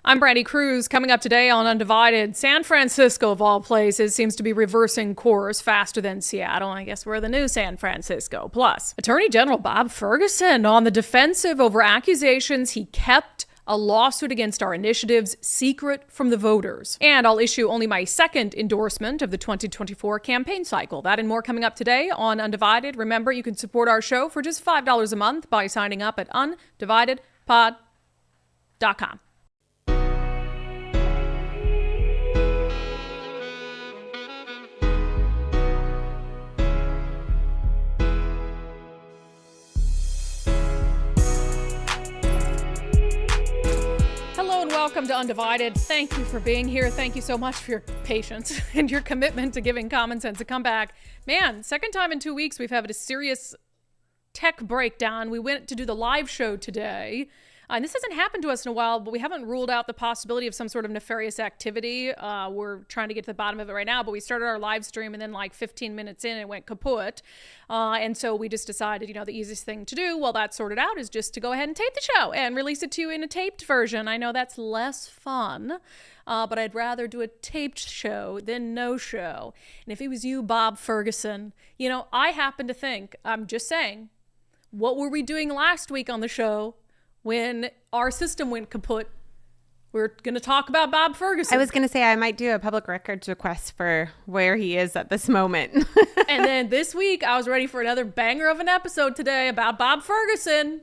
I'm Brandi Kruse. Coming up today on Undivided, San Francisco, of all places, seems to be reversing course faster than Seattle. I guess we're the new San Francisco. Plus, Attorney General Bob Ferguson on the defensive over accusations he kept a lawsuit against our initiatives secret from the voters. And I'll issue only my second endorsement of the 2024 campaign cycle. That and more coming up today on Undivided. Remember, you can support our show for just $5 a month by signing up at undividedpod.com. Welcome to Undivided. Thank you for being here. Thank you so much for your patience and your commitment to giving Common Sense a comeback. Man, second time in 2 weeks we've had a serious tech breakdown. We went to do the live show today. And this hasn't happened to us in a while, but we haven't ruled out the possibility of some sort of nefarious activity. We're trying to get to the bottom of it right now, but we started our live stream and then like 15 minutes in, it went kaput. And so we just decided, the easiest thing to do while that's sorted out is just to go ahead and tape the show and release it to you in a taped version. I know that's less fun, but I'd rather do a taped show than no show. And if it was you, Bob Ferguson, I happen to think, I'm just saying, what were we doing last week on the show when our system went kaput? We're going to talk about Bob Ferguson. I was going to say I might do a public records request for where he is at this moment. And then this week, I was ready for another banger of an episode today about Bob Ferguson.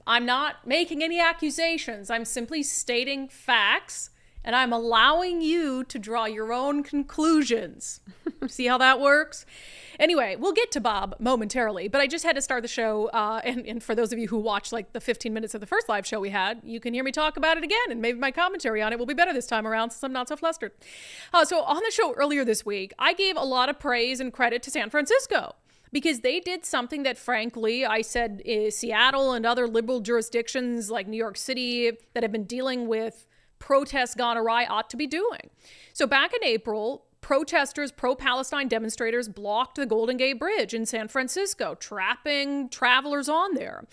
I'm not making any accusations. I'm simply stating facts, and I'm allowing you to draw your own conclusions. See how that works? Anyway, we'll get to Bob momentarily, but I just had to start the show. And for those of you who watched like the 15 minutes of the first live show we had, you can hear me talk about it again, and maybe my commentary on it will be better this time around since I'm not so flustered. So on the show earlier this week, I gave a lot of praise and credit to San Francisco because they did something that, frankly, I said Seattle and other liberal jurisdictions like New York City that have been dealing with protests gone awry ought to be doing. So back in April, protesters, pro-Palestine demonstrators blocked the Golden Gate Bridge in San Francisco, trapping travelers on there.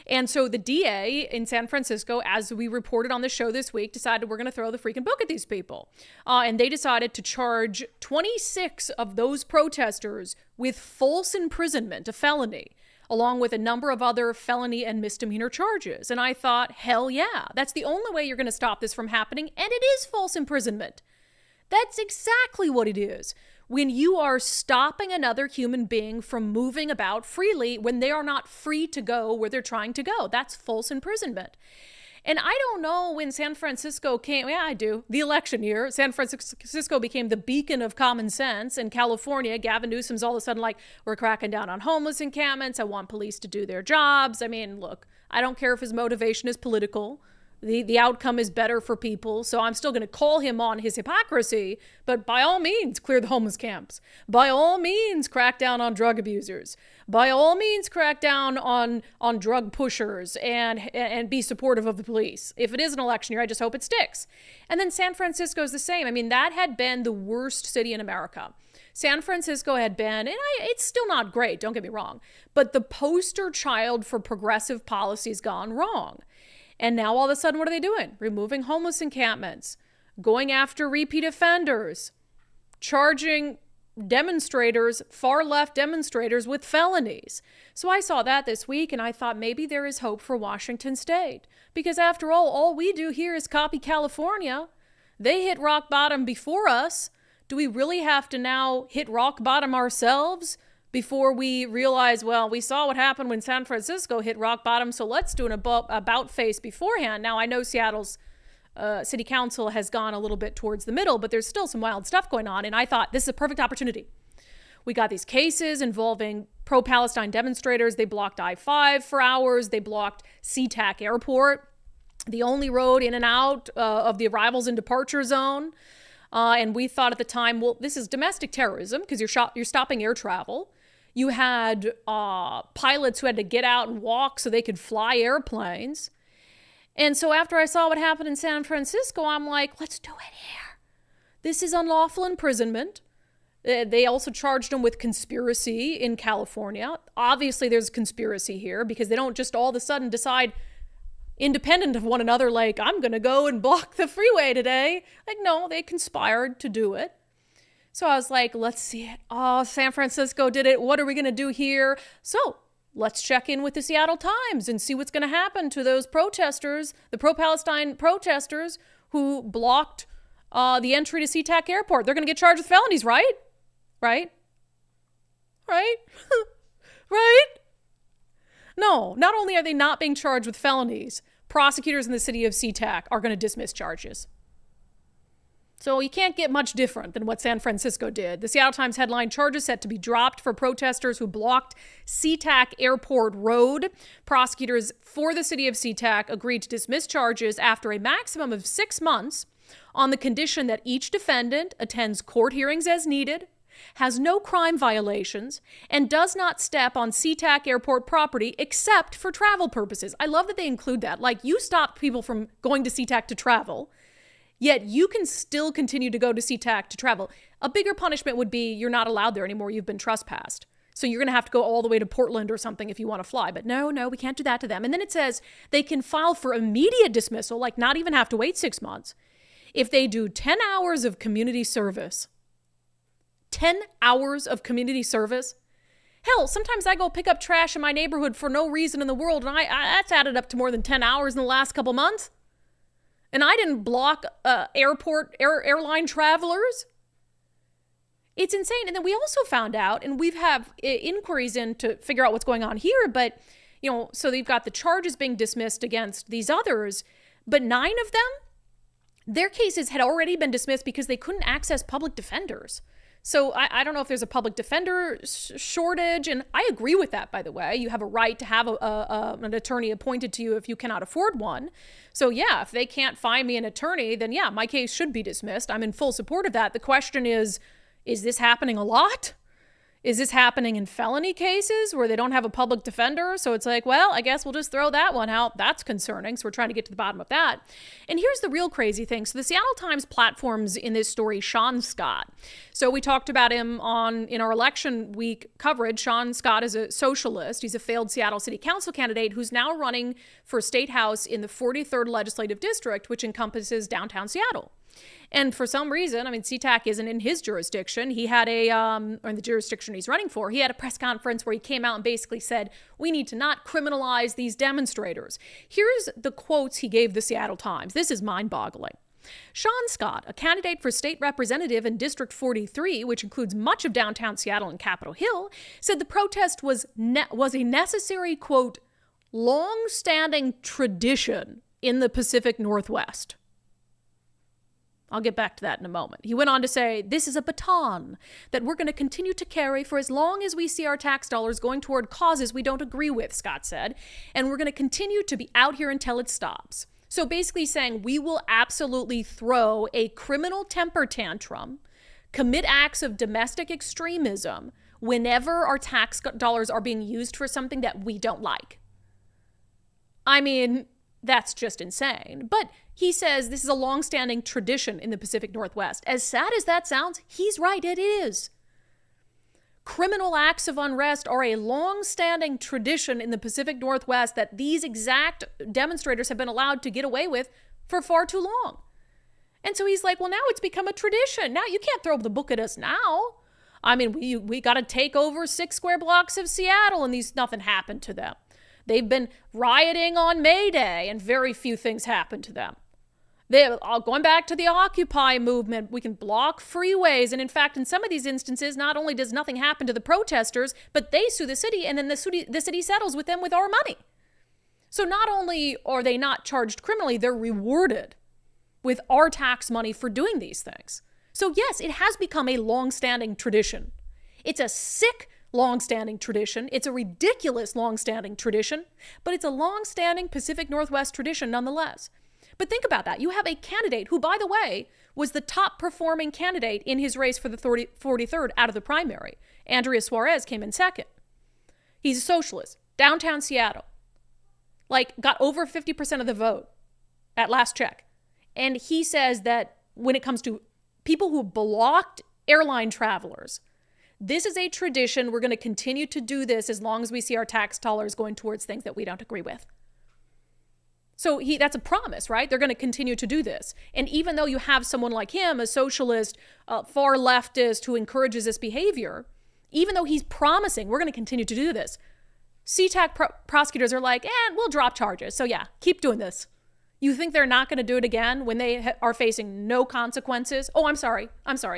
And so the DA in San Francisco, as we reported on the show this week, decided we're going to throw the freaking book at these people. And they decided to charge 26 of those protesters with false imprisonment, a felony, along with a number of other felony and misdemeanor charges. And I thought, hell yeah, that's the only way you're going to stop this from happening. And it is false imprisonment. That's exactly what it is. When you are stopping another human being from moving about freely when they are not free to go where they're trying to go, that's false imprisonment. And I don't know when San Francisco came, yeah, I do, the election year, San Francisco became the beacon of common sense. In California, Gavin Newsom's all of a sudden like, we're cracking down on homeless encampments. I want police to do their jobs. I mean, look, I don't care if his motivation is political. The outcome is better for people, so I'm still going to call him on his hypocrisy, but by all means, clear the homeless camps. By all means, crack down on drug abusers. By all means, crack down on drug pushers and be supportive of the police. If it is an election year, I just hope it sticks. And then San Francisco is the same. I mean, that had been the worst city in America. San Francisco had been, and it's still not great, don't get me wrong, but the poster child for progressive policies gone wrong. And now all of a sudden, what are they doing? Removing homeless encampments, going after repeat offenders, charging demonstrators, far left demonstrators with felonies. So I saw that this week and I thought maybe there is hope for Washington State. Because after all we do here is copy California. They hit rock bottom before us. Do we really have to now hit rock bottom ourselves before we realize, well, we saw what happened when San Francisco hit rock bottom, so let's do an about face beforehand. Now, I know Seattle's city council has gone a little bit towards the middle, but there's still some wild stuff going on, and I thought this is a perfect opportunity. We got these cases involving pro-Palestine demonstrators. They blocked I-5 for hours. They blocked SeaTac Airport, the only road in and out of the arrivals and departure zone. And we thought at the time, well, this is domestic terrorism because you're stopping air travel. You had pilots who had to get out and walk so they could fly airplanes. And so after I saw what happened in San Francisco, I'm like, let's do it here. This is unlawful imprisonment. They also charged him with conspiracy in California. Obviously, there's conspiracy here because they don't just all of a sudden decide, independent of one another, like, I'm going to go and block the freeway today. Like, no, they conspired to do it. So I was like, let's see it. Oh, San Francisco did it. What are we going to do here? So let's check in with the Seattle Times and see what's going to happen to those protesters, the pro-Palestine protesters who blocked the entry to SeaTac Airport. They're going to get charged with felonies, right? Right? Right? Right? No, not only are they not being charged with felonies, prosecutors in the city of SeaTac are going to dismiss charges. So you can't get much different than what San Francisco did. The Seattle Times headline, charges set to be dropped for protesters who blocked SeaTac Airport Road. Prosecutors for the city of SeaTac agreed to dismiss charges after a maximum of 6 months on the condition that each defendant attends court hearings as needed, has no crime violations, and does not step on SeaTac Airport property except for travel purposes. I love that they include that. Like, you stop people from going to SeaTac to travel, yet you can still continue to go to SeaTac to travel. A bigger punishment would be you're not allowed there anymore. You've been trespassed. So you're going to have to go all the way to Portland or something if you want to fly. But no, we can't do that to them. And then it says they can file for immediate dismissal, like not even have to wait 6 months, if they do 10 hours of community service. 10 hours of community service? Hell, sometimes I go pick up trash in my neighborhood for no reason in the world, and that's added up to more than 10 hours in the last couple months. And I didn't block airline travelers. It's insane. And then we also found out, and we've have inquiries in to figure out what's going on here, but, so they've got the charges being dismissed against these others, but 9 of them, their cases had already been dismissed because they couldn't access public defenders. So I don't know if there's a public defender shortage, and I agree with that, by the way. You have a right to have an attorney appointed to you if you cannot afford one. So yeah, if they can't find me an attorney, then yeah, my case should be dismissed. I'm in full support of that. The question is this happening a lot? Is this happening in felony cases where they don't have a public defender? So it's like, well, I guess we'll just throw that one out. That's concerning. So we're trying to get to the bottom of that. And here's the real crazy thing. So the Seattle Times platforms in this story Sean Scott. So we talked about him in our election week coverage. Sean Scott is a socialist. He's a failed Seattle City Council candidate who's now running for state house in the 43rd Legislative District, which encompasses downtown Seattle. And for some reason, SeaTac isn't in his jurisdiction. He had or in the jurisdiction he's running for, he had a press conference where he came out and basically said, we need to not criminalize these demonstrators. Here's the quotes he gave the Seattle Times. This is mind-boggling. Sean Scott, a candidate for state representative in District 43, which includes much of downtown Seattle and Capitol Hill, said the protest was a necessary, quote, long-standing tradition in the Pacific Northwest. I'll get back to that in a moment. He went on to say, this is a baton that we're going to continue to carry for as long as we see our tax dollars going toward causes we don't agree with, Scott said. And we're going to continue to be out here until it stops. So basically saying we will absolutely throw a criminal temper tantrum, commit acts of domestic extremism whenever our tax dollars are being used for something that we don't like. That's just insane. But he says this is a long-standing tradition in the Pacific Northwest. As sad as that sounds, he's right, it is. Criminal acts of unrest are a long-standing tradition in the Pacific Northwest that these exact demonstrators have been allowed to get away with for far too long. And so he's like, well, now it's become a tradition. Now you can't throw the book at us now. We got to take over 6 square blocks of Seattle and nothing happened to them. They've been rioting on May Day, and very few things happened to them. Going back to the Occupy movement, we can block freeways. And in fact, in some of these instances, not only does nothing happen to the protesters, but they sue the city, and then the city settles with them with our money. So not only are they not charged criminally, they're rewarded with our tax money for doing these things. So yes, it has become a long-standing tradition. It's a sick long-standing tradition. It's a ridiculous long-standing tradition, but it's a long-standing Pacific Northwest tradition nonetheless. But think about that. You have a candidate who, by the way, was the top performing candidate in his race for the 43rd out of the primary. Andrea Suarez came in second. He's a socialist. Downtown Seattle. Got over 50% of the vote at last check. And he says that when it comes to people who blocked airline travelers, this is a tradition. We're going to continue to do this as long as we see our tax dollars going towards things that we don't agree with. So that's a promise, right? They're going to continue to do this. And even though you have someone like him, a socialist, far leftist who encourages this behavior, even though he's promising we're going to continue to do this, CTAC prosecutors are like, we'll drop charges. So yeah, keep doing this. You think they're not going to do it again when they are facing no consequences? Oh, I'm sorry.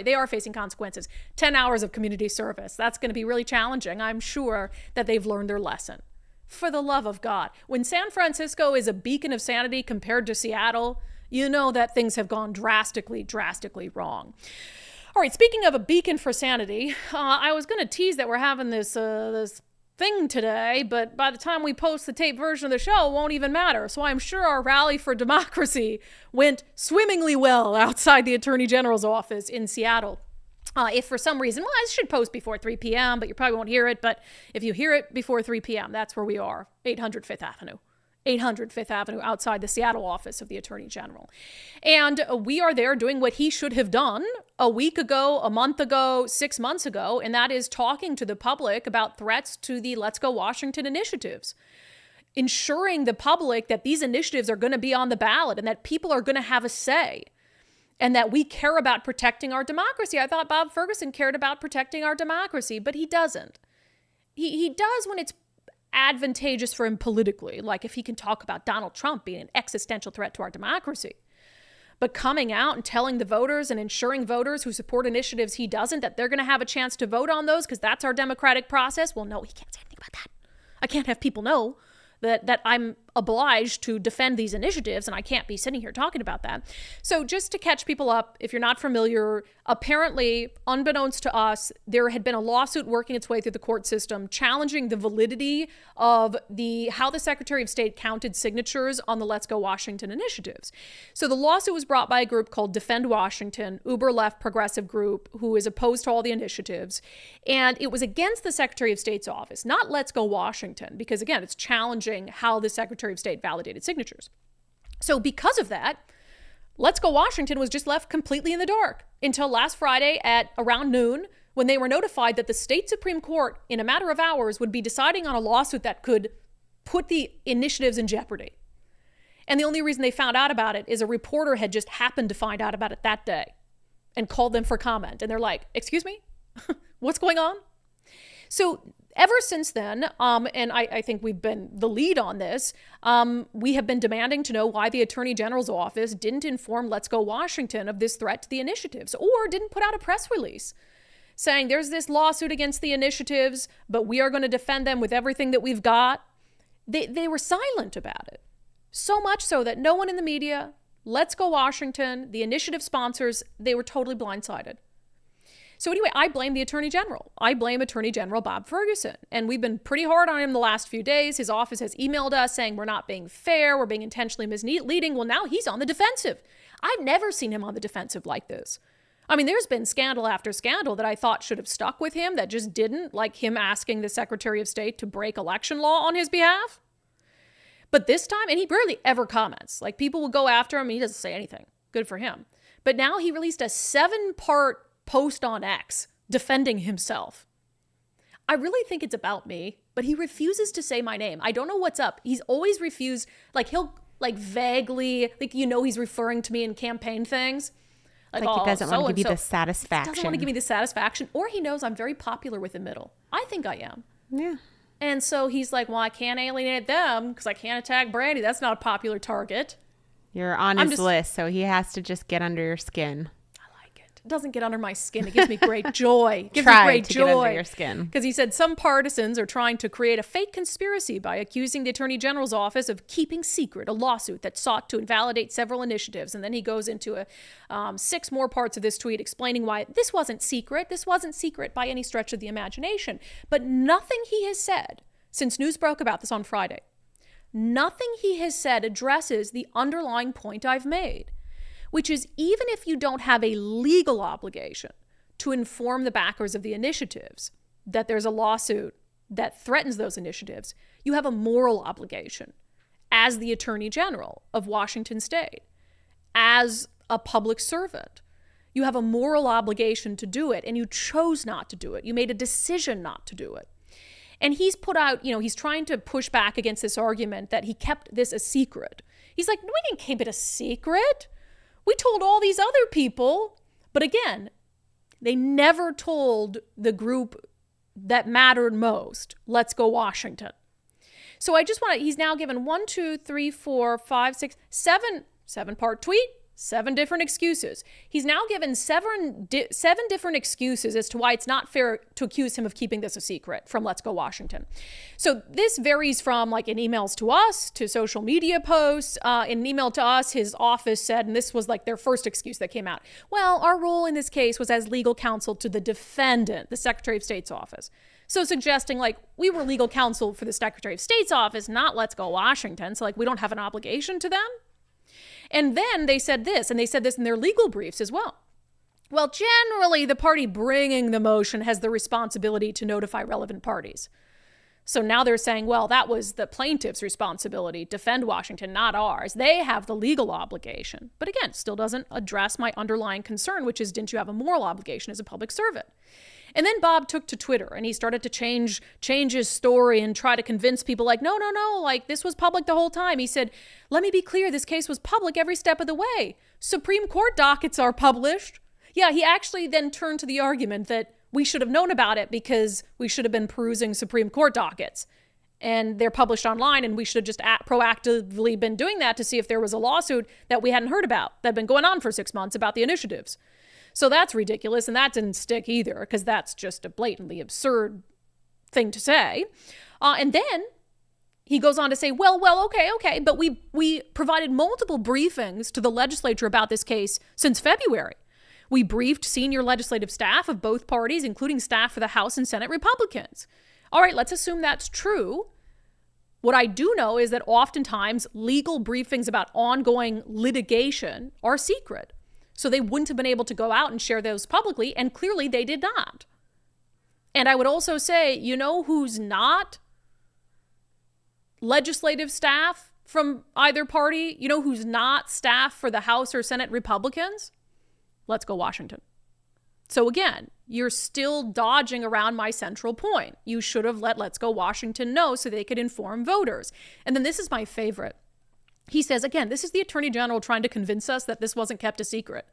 They are facing consequences. 10 hours of community service. That's going to be really challenging. I'm sure that they've learned their lesson. For the love of God. When San Francisco is a beacon of sanity compared to Seattle, you know that things have gone drastically, drastically wrong. All right, speaking of a beacon for sanity, I was going to tease that we're having this thing today, but by the time we post the tape version of the show, it won't even matter. So I'm sure our rally for democracy went swimmingly well outside the Attorney General's office in Seattle. If for some reason, I should post before 3 p.m., but you probably won't hear it. But if you hear it before 3 p.m., that's where we are, 800 Fifth Avenue. 800 Fifth Avenue outside the Seattle office of the Attorney General. And we are there doing what he should have done a week ago, a month ago, 6 months ago, and that is talking to the public about threats to the Let's Go Washington initiatives. Ensuring the public that these initiatives are going to be on the ballot and that people are going to have a say and that we care about protecting our democracy. I thought Bob Ferguson cared about protecting our democracy, but he doesn't. He does when it's advantageous for him politically, like if he can talk about Donald Trump being an existential threat to our democracy. But coming out and telling the voters and ensuring voters who support initiatives he doesn't, that they're going to have a chance to vote on those because that's our democratic process. Well, no, he can't say anything about that. I can't have people know that I'm obliged to defend these initiatives, and I can't be sitting here talking about that. So just to catch people up, if you're not familiar, apparently, unbeknownst to us, there had been a lawsuit working its way through the court system challenging the validity of how the Secretary of State counted signatures on the Let's Go Washington initiatives. So the lawsuit was brought by a group called Defend Washington, uber left progressive group who is opposed to all the initiatives. And it was against the Secretary of State's office, not Let's Go Washington, because again, it's challenging how the Secretary of State validated signatures. So because of that, Let's Go Washington was just left completely in the dark until last Friday at around noon, when they were notified that the state Supreme Court, in a matter of hours, would be deciding on a lawsuit that could put the initiatives in jeopardy. And the only reason they found out about it is a reporter had just happened to find out about it that day and called them for comment. And they're like, excuse me, what's going on? So ever since then, and I think we've been the lead on this, we have been demanding to know why the Attorney General's office didn't inform Let's Go Washington of this threat to the initiatives, or didn't put out a press release saying there's this lawsuit against the initiatives, but we are going to defend them with everything that we've got. They were silent about it. So much so that no one in the media, Let's Go Washington, the initiative sponsors, they were totally blindsided. So anyway, I blame the Attorney General. I blame Attorney General Bob Ferguson. And we've been pretty hard on him the last few days. His office has emailed us saying we're not being fair, we're being intentionally misleading. Well, now he's on the defensive. I've never seen him on the defensive like this. I mean, there's been scandal after scandal that I thought should have stuck with him that just didn't, like him asking the Secretary of State to break election law on his behalf. But this time, and he barely ever comments. Like, people will go after him and he doesn't say anything. Good for him. But now he released a 7-part post on X defending himself. I really think it's about me, but he refuses to say my name. I don't know what's up. He's always refused, like he'll like vaguely, like, he's referring to me in campaign things. Like he doesn't want to give you the satisfaction. He doesn't want to give me the satisfaction, or he knows I'm very popular with the middle. I think I am. Yeah. And so he's like, well, I can't alienate them because I can't attack Brandi. That's not a popular target. You're on his list, so he has to just get under your skin. It doesn't get under my skin. It gives me great joy. Get under your skin. Because he said some partisans are trying to create a fake conspiracy by accusing the Attorney General's office of keeping secret a lawsuit that sought to invalidate several initiatives. And then he goes into 6 more parts of this tweet explaining why this wasn't secret. This wasn't secret by any stretch of the imagination. But nothing he has said since news broke about this on Friday, nothing he has said addresses the underlying point I've made, which is even if you don't have a legal obligation to inform the backers of the initiatives that there's a lawsuit that threatens those initiatives, you have a moral obligation as the Attorney General of Washington State, as a public servant. You have a moral obligation to do it, and you chose not to do it. You made a decision not to do it. And he's put out, he's trying to push back against this argument that he kept this a secret. He's like, no, we didn't keep it a secret. We told all these other people. But again, they never told the group that mattered most, Let's Go Washington. So I just he's now given 1, 2, 3, 4, 5, 6, 7-part tweet, 7 different excuses. He's now given 7 different excuses as to why it's not fair to accuse him of keeping this a secret from Let's Go Washington. So this varies from in emails to us, to social media posts. In an email to us, his office said, and this was their first excuse that came out, well, our role in this case was as legal counsel to the defendant, the Secretary of State's office. So suggesting we were legal counsel for the Secretary of State's office, not Let's Go Washington. So we don't have an obligation to them. And then they said this, and they said this in their legal briefs as well. Well, generally, the party bringing the motion has the responsibility to notify relevant parties. So now they're saying, well, that was the plaintiff's responsibility, defend Washington, not ours. They have the legal obligation. But again, still doesn't address my underlying concern, which is, didn't you have a moral obligation as a public servant? And then Bob took to Twitter and he started to change his story and try to convince people no, this was public the whole time. He said, let me be clear, this case was public every step of the way. Supreme Court dockets are published. Yeah, he actually then turned to the argument that we should have known about it because we should have been perusing Supreme Court dockets. And they're published online, and we should have just proactively been doing that to see if there was a lawsuit that we hadn't heard about that had been going on for 6 months about the initiatives. So that's ridiculous, and that didn't stick either, because that's just a blatantly absurd thing to say. And then he goes on to say, well, okay, but we provided multiple briefings to the legislature about this case since February. We briefed senior legislative staff of both parties, including staff for the House and Senate Republicans. All right, let's assume that's true. What I do know is that oftentimes legal briefings about ongoing litigation are secret. So they wouldn't have been able to go out and share those publicly, and clearly they did not. And I would also say, who's not legislative staff from either party? Who's not staff for the House or Senate Republicans? Let's Go Washington. So again, you're still dodging around my central point. You should have let Let's Go Washington know so they could inform voters. And then this is my favorite. He says, again, this is the Attorney General trying to convince us that this wasn't kept a secret.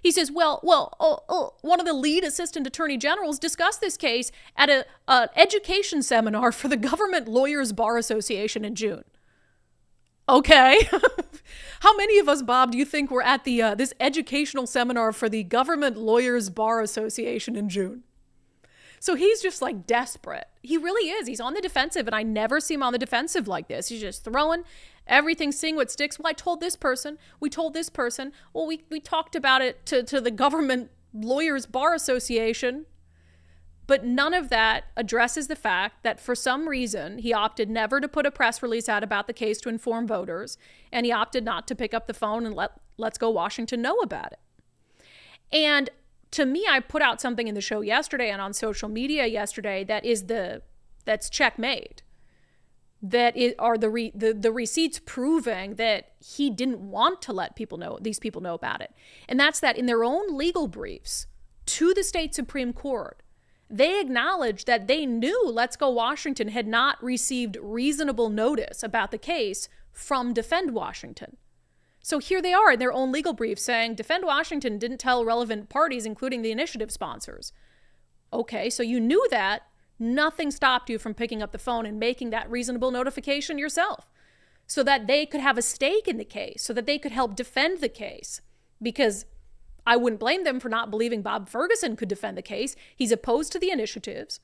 He says, one of the lead assistant attorney generals discussed this case at an education seminar for the Government Lawyers Bar Association in June. Okay. How many of us, Bob, do you think were at the this educational seminar for the Government Lawyers Bar Association in June? So he's just desperate. He really is. He's on the defensive, and I never see him on the defensive like this. He's just throwing everything, seeing what sticks. Well, I told this person. We told this person. Well, we talked about it to the Government Lawyers Bar Association. But none of that addresses the fact that for some reason he opted never to put a press release out about the case to inform voters, and he opted not to pick up the phone and let Let's Go Washington know about it. And to me, I put out something in the show yesterday and on social media yesterday that's checkmate. Are the receipts proving that he didn't want to let these people know about it. And that's that in their own legal briefs to the state Supreme Court, they acknowledged that they knew Let's Go Washington had not received reasonable notice about the case from Defend Washington. So here they are in their own legal brief saying Defend Washington didn't tell relevant parties, including the initiative sponsors. Okay, so you knew that. Nothing stopped you from picking up the phone and making that reasonable notification yourself so that they could have a stake in the case, so that they could help defend the case. Because I wouldn't blame them for not believing Bob Ferguson could defend the case. He's opposed to the initiatives.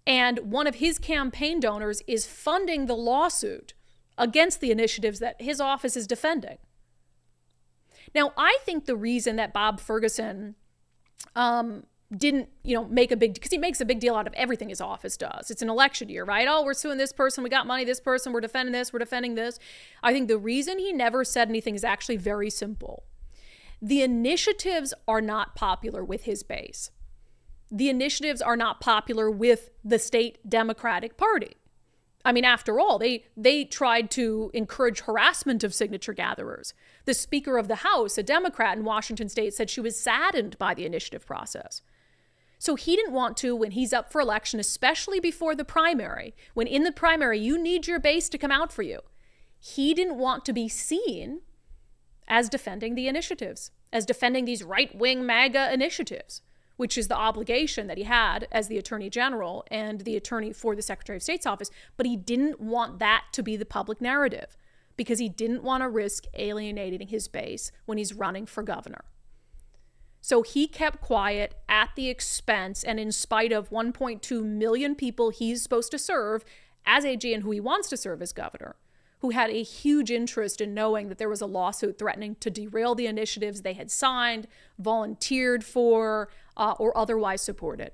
And one of his campaign donors is funding the lawsuit against the initiatives that his office is defending. Now, I think the reason that Bob Ferguson didn't, make because he makes a big deal out of everything his office does. It's an election year, right? Oh, we're suing this person. We got money, this person. We're defending this. We're defending this. I think the reason he never said anything is actually very simple. The initiatives are not popular with his base. The initiatives are not popular with the state Democratic Party. I mean, after all, they tried to encourage harassment of signature gatherers. The Speaker of the House, a Democrat in Washington state, said she was saddened by the initiative process. So he didn't want to, when he's up for election, especially before the primary, when in the primary you need your base to come out for you, he didn't want to be seen as defending the initiatives, as defending these right-wing MAGA initiatives, which is the obligation that he had as the Attorney General and the attorney for the Secretary of State's office. But he didn't want that to be the public narrative because he didn't want to risk alienating his base when he's running for governor. So he kept quiet at the expense and in spite of 1.2 million people he's supposed to serve as AG and who he wants to serve as governor, who had a huge interest in knowing that there was a lawsuit threatening to derail the initiatives they had signed, volunteered for, or otherwise supported.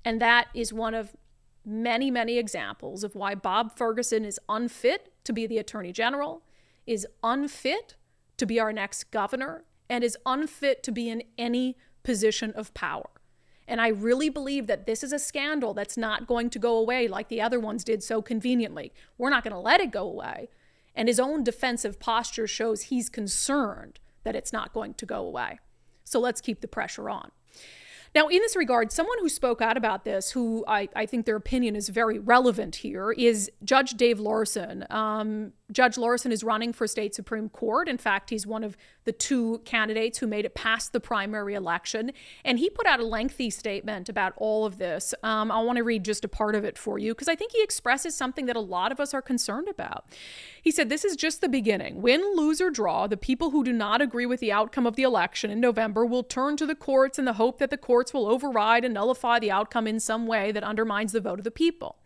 And that is one of many, many examples of why Bob Ferguson is unfit to be the Attorney General, is unfit to be our next governor, and is unfit to be in any position of power. And I really believe that this is a scandal that's not going to go away like the other ones did so conveniently. We're not going to let it go away. And his own defensive posture shows he's concerned that it's not going to go away. So let's keep the pressure on. Now, in this regard, someone who spoke out about this, who I think their opinion is very relevant here, is Judge Dave Larson. Judge Larson is running for state Supreme Court. In fact, he's one of the two candidates who made it past the primary election. And he put out a lengthy statement about all of this. I want to read just a part of it for you because I think he expresses something that a lot of us are concerned about. He said, "This is just the beginning. Win, lose, or draw, the people who do not agree with the outcome of the election in November will turn to the courts in the hope that the courts will override and nullify the outcome in some way that undermines the vote of the people.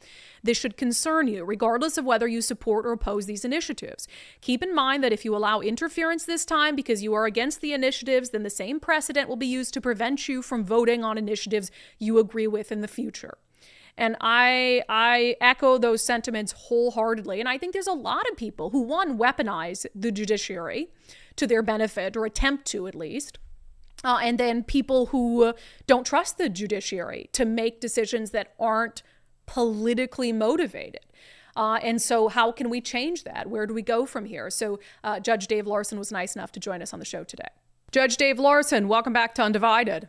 This should concern you, regardless of whether you support or oppose these initiatives. Keep in mind that if you allow interference this time because you are against the initiatives, then the same precedent will be used to prevent you from voting on initiatives you agree with in the future." And I echo those sentiments wholeheartedly. And I think there's a lot of people who, one, weaponize the judiciary to their benefit, or attempt to at least. And then people who don't trust the judiciary to make decisions that aren't politically motivated. And so how can we change that? Where do we go from here? So Judge Dave Larson was nice enough to join us on the show today. Judge Dave Larson, welcome back to Undivided.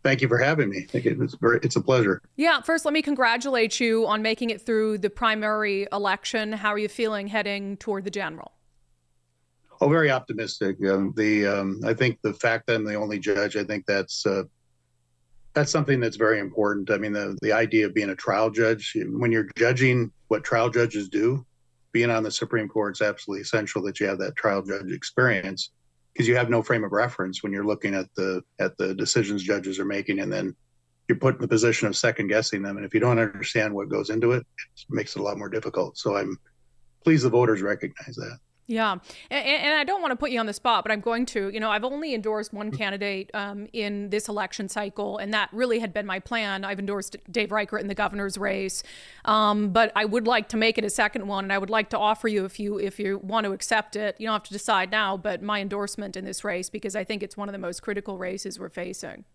Thank you for having me. It's a pleasure. Yeah, first, let me congratulate you on making it through the primary election. How are you feeling heading toward the general? Oh, very optimistic. I think the fact that I'm the only judge, I think that's something that's very important. I mean, the idea of being a trial judge, when you're judging what trial judges do, being on the Supreme Court is absolutely essential that you have that trial judge experience, because you have no frame of reference when you're looking at the decisions judges are making, and then you're put in the position of second guessing them. And if you don't understand what goes into it, it makes it a lot more difficult. So I'm pleased the voters recognize that. Yeah. And I don't want to put you on the spot, but I'm going to. I've only endorsed one candidate in this election cycle, and that really had been my plan. I've endorsed Dave Reichert in the governor's race, but I would like to make it a second one, and I would like to offer you, if you want to accept it, you don't have to decide now, but my endorsement in this race, because I think it's one of the most critical races we're facing.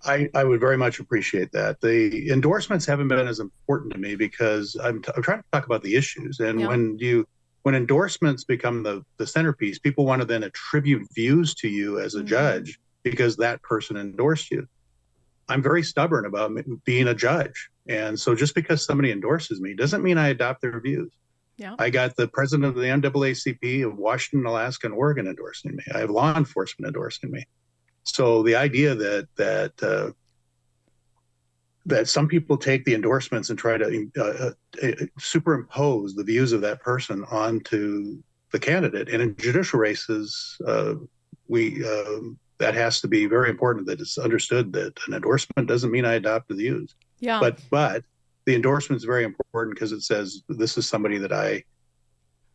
I would very much appreciate that. The endorsements haven't been as important to me because I'm trying to talk about the issues. And yeah. When endorsements become the centerpiece, people want to then attribute views to you as a judge because that person endorsed you. I'm very stubborn about being a judge. And so just because somebody endorses me doesn't mean I adopt their views. Yeah. I got the president of the NAACP of Washington, Alaska, and Oregon endorsing me. I have law enforcement endorsing me. So the idea that some people take the endorsements and try to superimpose the views of that person onto the candidate, and in judicial races, that has to be very important, that it's understood that an endorsement doesn't mean I adopt the views. Yeah. But the endorsement is very important because it says this is somebody that I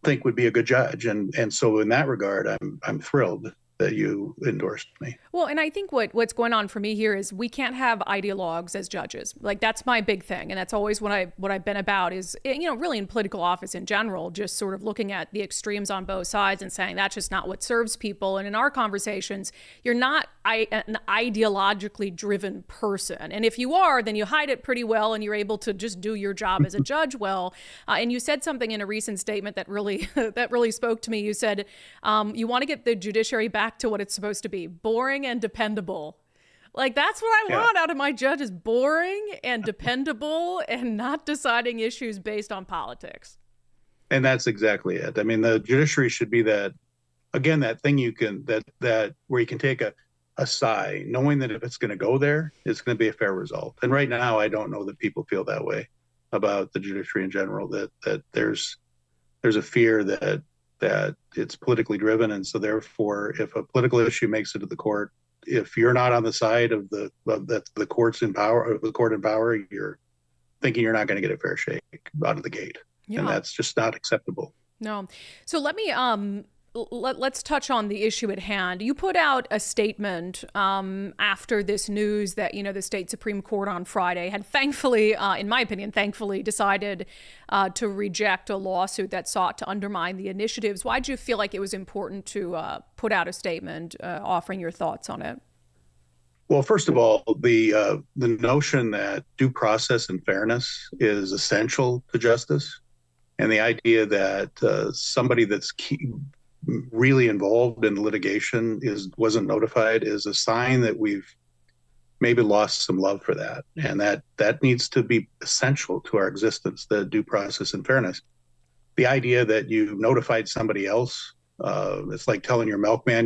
think would be a good judge, and so in that regard, I'm thrilled that you endorsed me. Well, and I think what's going on for me here is we can't have ideologues as judges. Like, that's my big thing. And that's always what I've been about is, really in political office in general, just sort of looking at the extremes on both sides and saying that's just not what serves people. And in our conversations, you're not an ideologically driven person. And if you are, then you hide it pretty well and you're able to just do your job as a judge well. And you said something in a recent statement that really spoke to me. You said you want to get the judiciary back to what it's supposed to be, boring and dependable. Like, that's what I Yeah. want out of my judges: boring and dependable and not deciding issues based on politics. And that's exactly it. I mean, the judiciary should be that, again, that thing you can, that where you can take a sigh, knowing that if it's going to go there, it's going to be a fair result. And right now, I don't know that people feel that way about the judiciary in general, that there's a fear that it's politically driven. And so therefore, if a political issue makes it to the court, if you're not on the side of the court's in power, or the court in power, you're thinking you're not going to get a fair shake out of the gate. Yeah. And that's just not acceptable. No. So let me let's touch on the issue at hand. You put out a statement after this news that, the state Supreme Court on Friday had thankfully, in my opinion, decided to reject a lawsuit that sought to undermine the initiatives. Why did you feel like it was important to put out a statement offering your thoughts on it? Well, first of all, the notion that due process and fairness is essential to justice, and the idea that somebody that's really involved in litigation wasn't notified is a sign that we've maybe lost some love for that, and that needs to be essential to our existence. The due process and fairness. The idea that you notified somebody else, it's like telling your milkman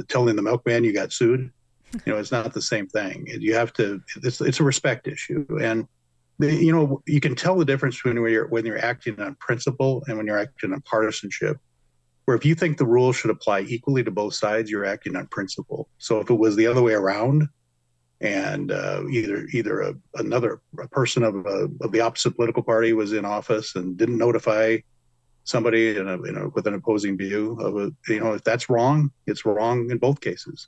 telling the milkman you got sued. It's not the same thing. You have to. It's a respect issue, and you can tell the difference between when you're acting on principle and when you're acting on partisanship. Where if you think the rules should apply equally to both sides, you're acting on principle. So if it was the other way around, and either a person of the opposite political party was in office and didn't notify somebody with an opposing view of if that's wrong, it's wrong in both cases.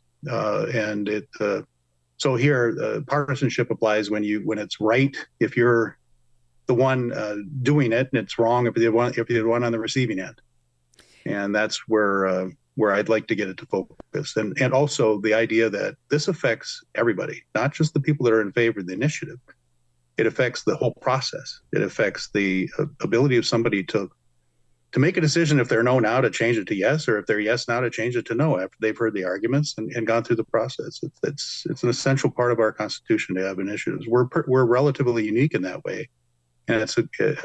So here, partisanship applies when it's right if you're the one doing it, and it's wrong if you're the one on the receiving end. And that's where I'd like to get it to focus. And also the idea that this affects everybody, not just the people that are in favor of the initiative. It affects the whole process. It affects the ability of somebody to make a decision if they're no now to change it to yes, or if they're yes now to change it to no after they've heard the arguments and gone through the process. It's an essential part of our Constitution to have initiatives. We're relatively unique in that way. And it's, if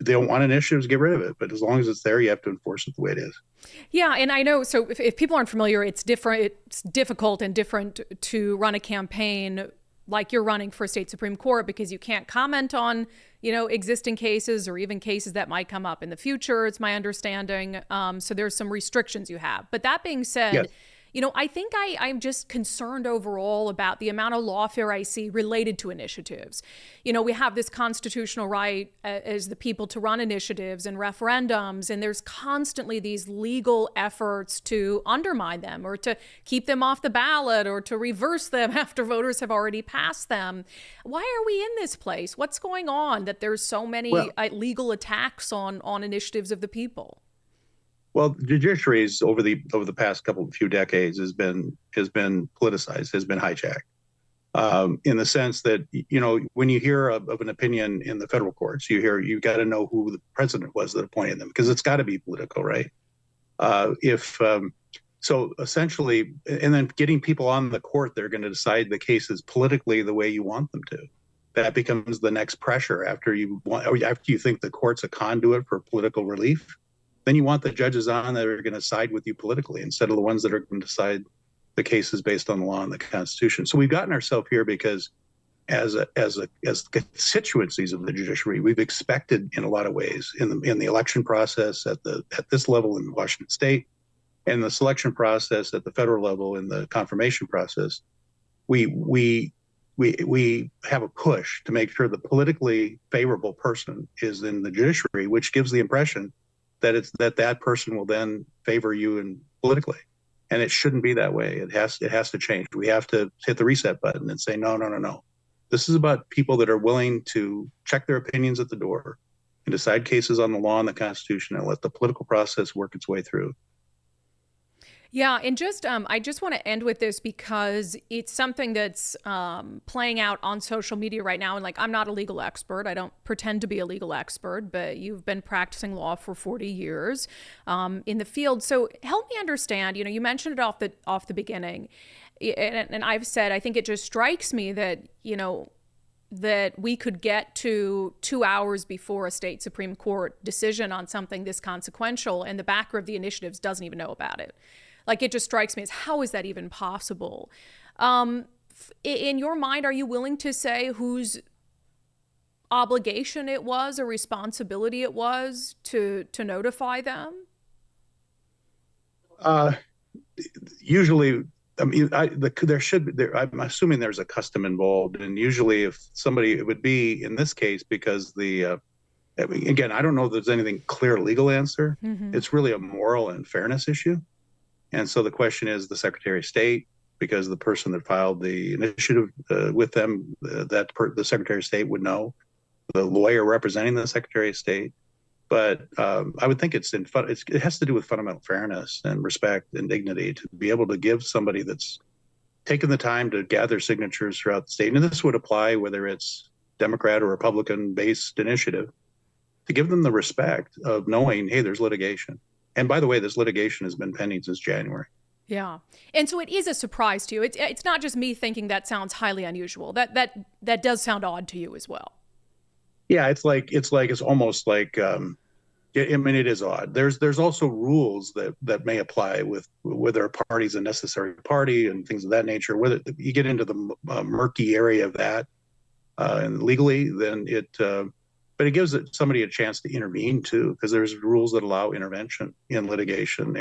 they don't want initiatives, get rid of it. But as long as it's there, you have to enforce it the way it is. Yeah, and I know. So if people aren't familiar, it's different. It's difficult and different to run a campaign like you're running for a state Supreme Court, because you can't comment on, existing cases or even cases that might come up in the future. It's my understanding. So there's some restrictions you have. But that being said, yes. I think I'm just concerned overall about the amount of lawfare I see related to initiatives. We have this constitutional right as the people to run initiatives and referendums, and there's constantly these legal efforts to undermine them or to keep them off the ballot or to reverse them after voters have already passed them. Why are we in this place? What's going on that there's so many legal attacks on initiatives of the people? Well, the judiciary over the past few decades has been politicized, has been hijacked, in the sense that when you hear of an opinion in the federal courts, you got to know who the president was that appointed them, because it's got to be political, right? So essentially, and then getting people on the court, they're going to decide the cases politically the way you want them to. That becomes the next pressure after you think the court's a conduit for political relief. Then you want the judges on that are going to side with you politically instead of the ones that are going to decide the cases based on the law and the Constitution. So we've gotten ourselves here because as constituencies of the judiciary, we've expected in a lot of ways in the election process at this level in Washington State, and the selection process at the federal level in the confirmation process, we have a push to make sure the politically favorable person is in the judiciary, which gives the impression that person will then favor you and politically, and it shouldn't be that way. It has to change. We have to hit the reset button and say no. This is about people that are willing to check their opinions at the door and decide cases on the law and the Constitution and let the political process work its way through. Yeah, and I just want to end with this because it's something that's playing out on social media right now. And I'm not a legal expert. I don't pretend to be a legal expert, but you've been practicing law for 40 years in the field. So help me understand. You mentioned it off the beginning. and I've said, I think it just strikes me that, that we could get to 2 hours before a state Supreme Court decision on something this consequential, and the backer of the initiatives doesn't even know about it. Like, it just strikes me as, how is that even possible? In your mind, are you willing to say whose obligation it was or responsibility it was to notify them? Usually, I mean, I'm assuming there's a custom involved, and usually, if somebody, it would be in this case because again, I don't know if there's anything clear legal answer. Mm-hmm. It's really a moral and fairness issue, and so the question is the Secretary of State, because the person that filed the initiative with them, the Secretary of State would know, the lawyer representing the Secretary of State. But I would think it has to do with fundamental fairness and respect and dignity to be able to give somebody that's taken the time to gather signatures throughout the state, and this would apply whether it's Democrat or Republican-based initiative, to give them the respect of knowing, hey, there's litigation. And by the way, this litigation has been pending since January. Yeah. And so it is a surprise to you. It's not just me thinking that sounds highly unusual. That does sound odd to you as well. Yeah, it's almost like, I mean, it is odd. There's also rules that may apply with whether a party's a necessary party and things of that nature. Whether you get into the murky area of that and legally, then but it gives somebody a chance to intervene too, because there's rules that allow intervention in litigation,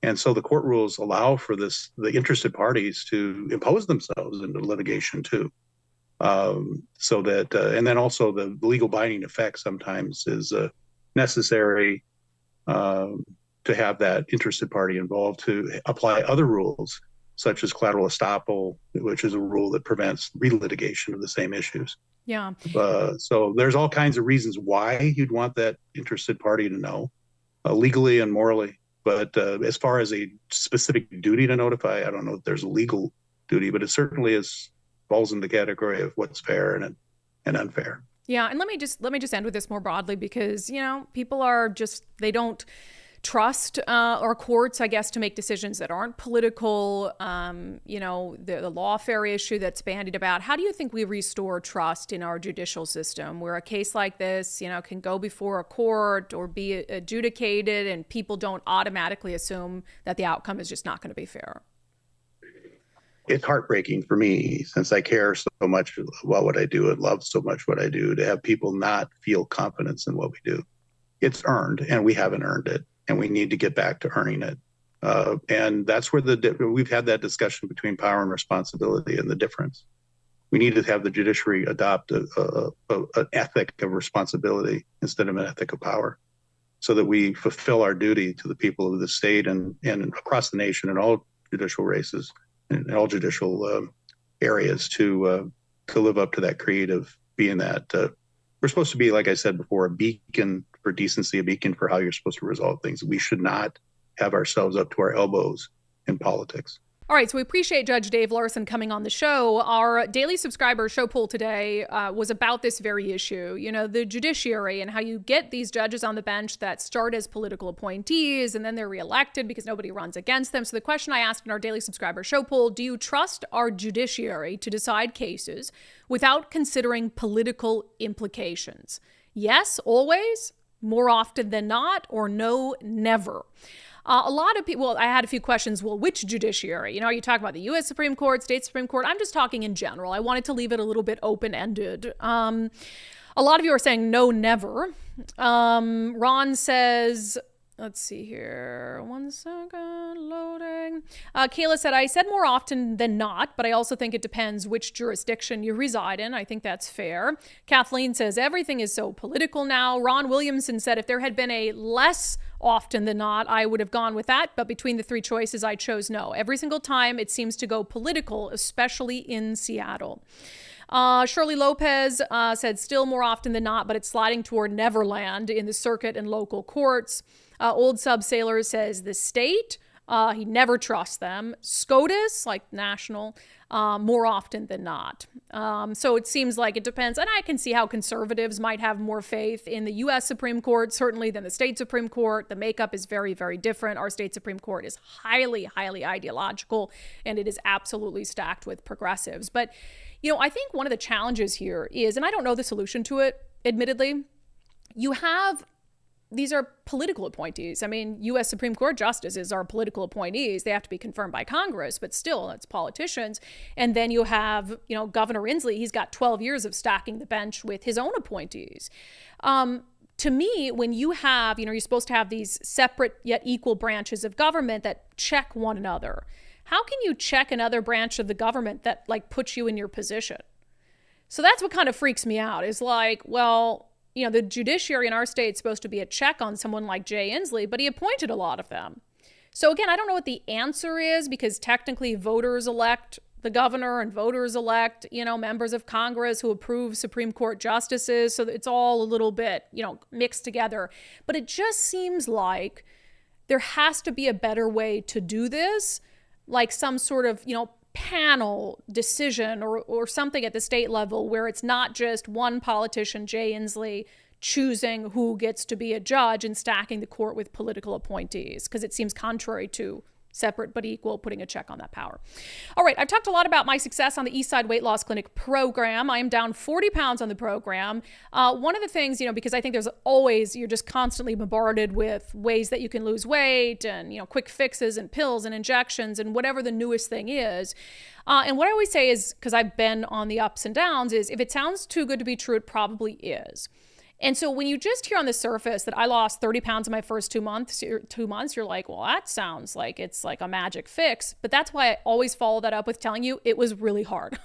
and so the court rules allow for the interested parties to impose themselves into litigation too. So that, and then also the legal binding effect sometimes is necessary to have that interested party involved to apply other rules, such as collateral estoppel, which is a rule that prevents relitigation of the same issues. Yeah. So there's all kinds of reasons why you'd want that interested party to know, legally and morally. But as far as a specific duty to notify, I don't know if there's a legal duty, but it certainly falls in the category of what's fair and unfair. Yeah, and let me just end with this more broadly, because people are they don't trust our courts, I guess, to make decisions that aren't political. The lawfare issue that's bandied about. How do you think we restore trust in our judicial system, where a case like this, can go before a court or be adjudicated, and people don't automatically assume that the outcome is just not going to be fair? It's heartbreaking for me, since I care so much about what I do and love so much what I do, to have people not feel confidence in what we do. It's earned, and we haven't earned it, and we need to get back to earning it. And that's where we've had that discussion between power and responsibility and the difference. We need to have the judiciary adopt an ethic of responsibility instead of an ethic of power, so that we fulfill our duty to the people of the state and across the nation in all judicial races, in all judicial areas, to live up to that creed of being that. We're supposed to be, like I said before, a beacon for decency, a beacon for how you're supposed to resolve things. We should not have ourselves up to our elbows in politics. All right, so we appreciate Judge Dave Larson coming on the show. Our daily subscriber show poll today was about this very issue, the judiciary, and how you get these judges on the bench that start as political appointees and then they're reelected because nobody runs against them. So the question I asked in our daily subscriber show poll: do you trust our judiciary to decide cases without considering political implications? Yes, always, more often than not, or no, never. A lot of people, I had a few questions. Well, which judiciary? Are you talking about the U.S. Supreme Court, state Supreme Court? I'm just talking in general. I wanted to leave it a little bit open-ended. A lot of you are saying no, never. Ron says, let's see here. 1 second, loading. Kayla said, I said more often than not, but I also think it depends which jurisdiction you reside in. I think that's fair. Kathleen says, everything is so political now. Ron Williamson said, if there had been a less often than not, I would have gone with that, but between the three choices, I chose no. Every single time it seems to go political, especially in Seattle. Shirley Lopez said, still more often than not, but it's sliding toward Neverland in the circuit and local courts. Old Sub Sailor says the state. He never trusts them. SCOTUS, like national, more often than not. So it seems like it depends. And I can see how conservatives might have more faith in the U.S. Supreme Court, certainly, than the state Supreme Court. The makeup is very, very different. Our state Supreme Court is highly, highly ideological, and it is absolutely stacked with progressives. But, I think one of the challenges here is, and I don't know the solution to it, admittedly, these are political appointees. I mean, U.S. Supreme Court justices are political appointees. They have to be confirmed by Congress, but still, it's politicians. And then you have, Governor Inslee. He's got 12 years of stacking the bench with his own appointees. To me, when you have, you're supposed to have these separate yet equal branches of government that check one another. How can you check another branch of the government that puts you in your position? So that's what kind of freaks me out, is the judiciary in our state is supposed to be a check on someone like Jay Inslee, but he appointed a lot of them. So again, I don't know what the answer is, because technically voters elect the governor and voters elect, members of Congress who approve Supreme Court justices. So it's all a little bit, mixed together. But it just seems like there has to be a better way to do this, like some sort of, panel decision or something at the state level where it's not just one politician, Jay Inslee, choosing who gets to be a judge and stacking the court with political appointees, because it seems contrary to separate but equal, putting a check on that power. All right, I've talked a lot about my success on the Eastside Weight Loss Clinic program. I am down 40 pounds on the program. One of the things, because I think you're just constantly bombarded with ways that you can lose weight and, quick fixes and pills and injections and whatever the newest thing is. And what I always say is, because I've been on the ups and downs, is if it sounds too good to be true, it probably is. And so when you just hear on the surface that I lost 30 pounds in my first 2 months, you're like, well, that sounds like it's like a magic fix. But that's why I always follow that up with telling you it was really hard.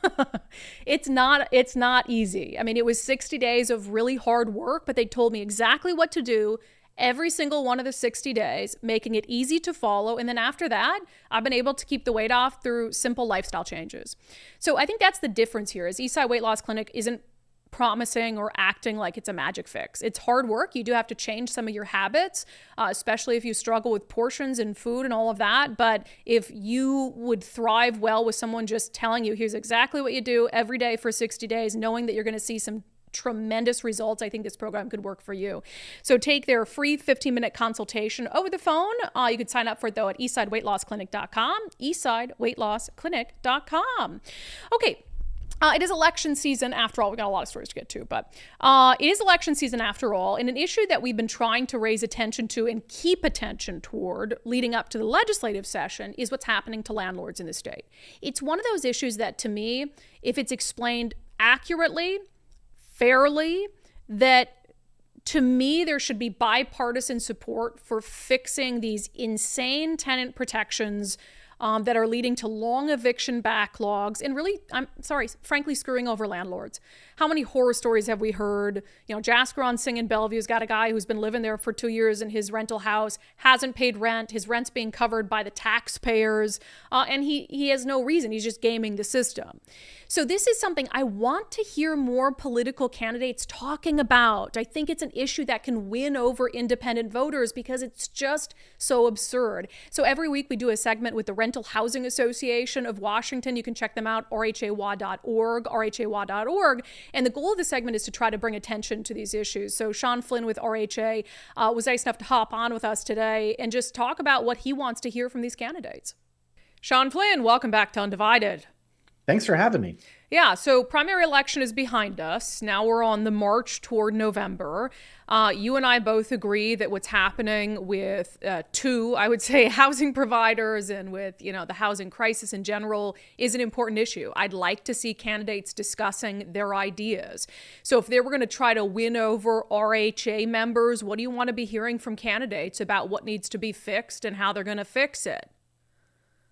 It's not easy. I mean, it was 60 days of really hard work, but they told me exactly what to do every single one of the 60 days, making it easy to follow. And then after that, I've been able to keep the weight off through simple lifestyle changes. So I think that's the difference here, is Eastside Weight Loss Clinic isn't promising or acting like it's a magic fix. It's hard work. You do have to change some of your habits, especially if you struggle with portions and food and all of that. But if you would thrive well with someone just telling you, here's exactly what you do every day for 60 days, knowing that you're going to see some tremendous results, I think this program could work for you. So take their free 15-minute consultation over the phone. You can sign up for it, though, at eastsideweightlossclinic.com, eastsideweightlossclinic.com. Okay. It is election season after all. We got a lot of stories to get to, but it is election season after all. And an issue that we've been trying to raise attention to and keep attention toward leading up to the legislative session is what's happening to landlords in the state. It's one of those issues that, to me, if it's explained accurately, fairly, that to me, there should be bipartisan support for fixing these insane tenant protections that are leading to long eviction backlogs and really, frankly, screwing over landlords. How many horror stories have we heard? Jasker on Sing in Bellevue's got a guy who's been living there for 2 years in his rental house, hasn't paid rent. His rent's being covered by the taxpayers, and he has no reason. He's just gaming the system. So this is something I want to hear more political candidates talking about. I think it's an issue that can win over independent voters because it's just so absurd. So every week we do a segment with the Rental Housing Association of Washington. You can check them out, rhawa.org, rhawa.org. And the goal of the segment is to try to bring attention to these issues. So Sean Flynn with RHA was nice enough to hop on with us today and just talk about what he wants to hear from these candidates. Sean Flynn, welcome back to Undivided. Thanks for having me. Yeah, so primary election is behind us. Now we're on the march toward November. You and I both agree that what's happening with I would say, housing providers and with, the housing crisis in general is an important issue. I'd like to see candidates discussing their ideas. So if they were going to try to win over RHA members, what do you want to be hearing from candidates about what needs to be fixed and how they're going to fix it?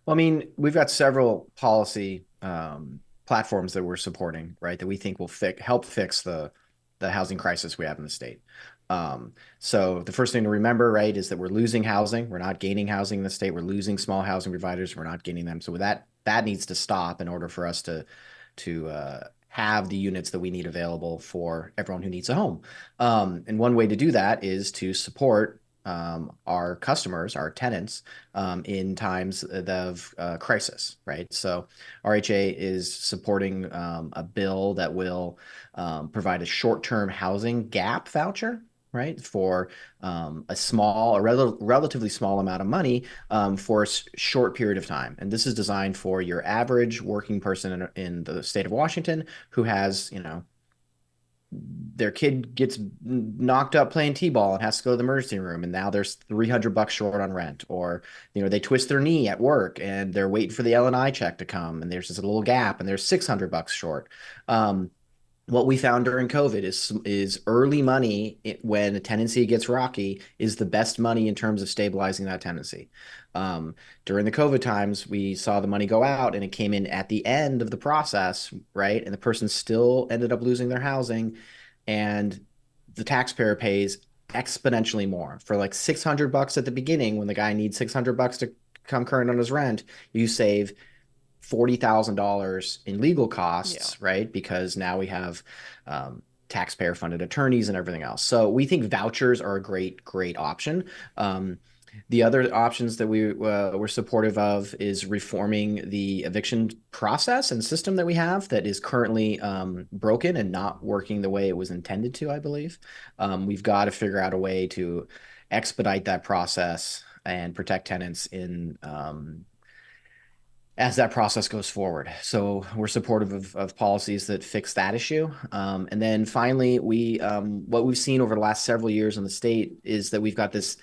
Well, I mean, we've got several policy platforms that we're supporting, right, that we think will help fix the housing crisis we have in the state. So the first thing to remember, right, is that we're losing housing. We're not gaining housing in the state. We're losing small housing providers. We're not gaining them. So that needs to stop in order for us to have the units that we need available for everyone who needs a home. And one way to do that is to support our customers, our tenants, in times of crisis, right? So RHA is supporting a bill that will provide a short-term housing gap voucher, right, for a relatively small amount of money for a short period of time. And this is designed for your average working person in the state of Washington who has, their kid gets knocked up playing t-ball and has to go to the emergency room, and now there's $300 short on rent, or they twist their knee at work and they're waiting for the L&I check to come, and there's just a little gap and there's $600 short. What we found during COVID is early money when a tenancy gets rocky is the best money in terms of stabilizing that tenancy. During the COVID times, we saw the money go out and it came in at the end of the process, right? And the person still ended up losing their housing, and the taxpayer pays exponentially more. For like $600 at the beginning, when the guy needs $600 to come current on his rent, you save $40,000 in legal costs, right? Because now we have taxpayer funded attorneys and everything else. So we think vouchers are a great option. The other options that we were supportive of is reforming the eviction process and system that we have that is currently broken and not working the way it was intended to, I believe. We've got to figure out a way to expedite that process and protect tenants as that process goes forward. So we're supportive of policies that fix that issue. And then finally, what we've seen over the last several years in the state is that we've got this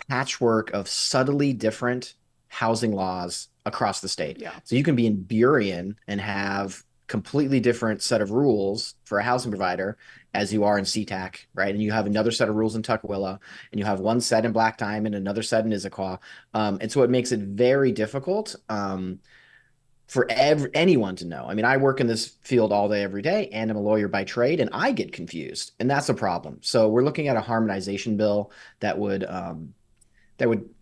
patchwork of subtly different housing laws across the state. Yeah. So you can be in Burien and have completely different set of rules for a housing provider as you are in SeaTac, right? And you have another set of rules in Tukwila, and you have one set in Black Diamond, another set in Issaquah. And so it makes it very difficult for anyone to know. I mean, I work in this field all day, every day, and I'm a lawyer by trade, and I get confused, and that's a problem. So we're looking at a harmonization bill that would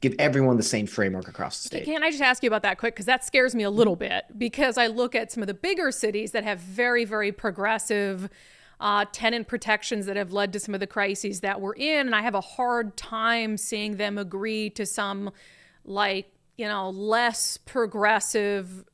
give everyone the same framework across the state. Can I just ask you about that quick? Because that scares me a little bit, because I look at some of the bigger cities that have very, very progressive tenant protections that have led to some of the crises that we're in, and I have a hard time seeing them agree to some less progressive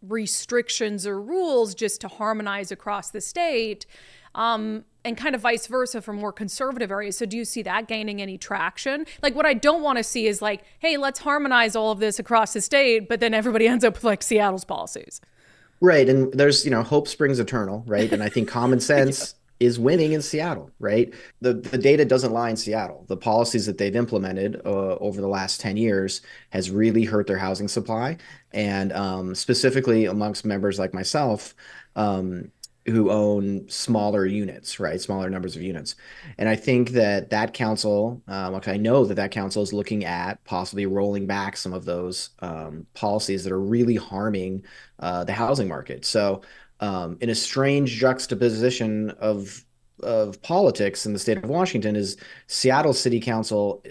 restrictions or rules just to harmonize across the state, and kind of vice versa for more conservative areas. So do you see that gaining any traction? Like, what I don't want to see is like, hey, let's harmonize all of this across the state, but then everybody ends up with like Seattle's policies. Right. And there's, hope springs eternal, right? And I think common sense is winning in Seattle, right? The data doesn't lie in Seattle. The policies that they've implemented over the last 10 years has really hurt their housing supply. And specifically amongst members like myself, who own smaller units, right? Smaller numbers of units. And I think that council, I know that council is looking at possibly rolling back some of those policies that are really harming the housing market. So in a strange juxtaposition of politics in the state of Washington, is Seattle City Council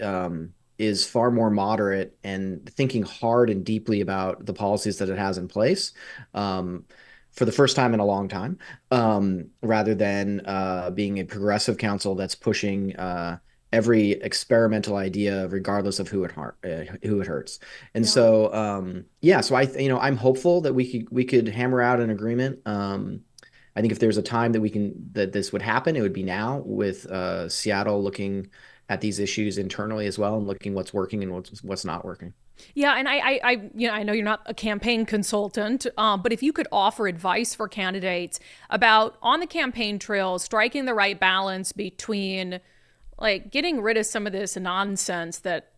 is far more moderate and thinking hard and deeply about the policies that it has in place for the first time in a long time, rather than being a progressive council that's pushing every experimental idea, regardless of who it hurts. And so I'm hopeful that we could hammer out an agreement. I think if there's a time that this would happen, it would be now, with Seattle looking at these issues internally as well and looking what's working and what's not working. Yeah, and I know you're not a campaign consultant, but if you could offer advice for candidates about, on the campaign trail, striking the right balance between like getting rid of some of this nonsense that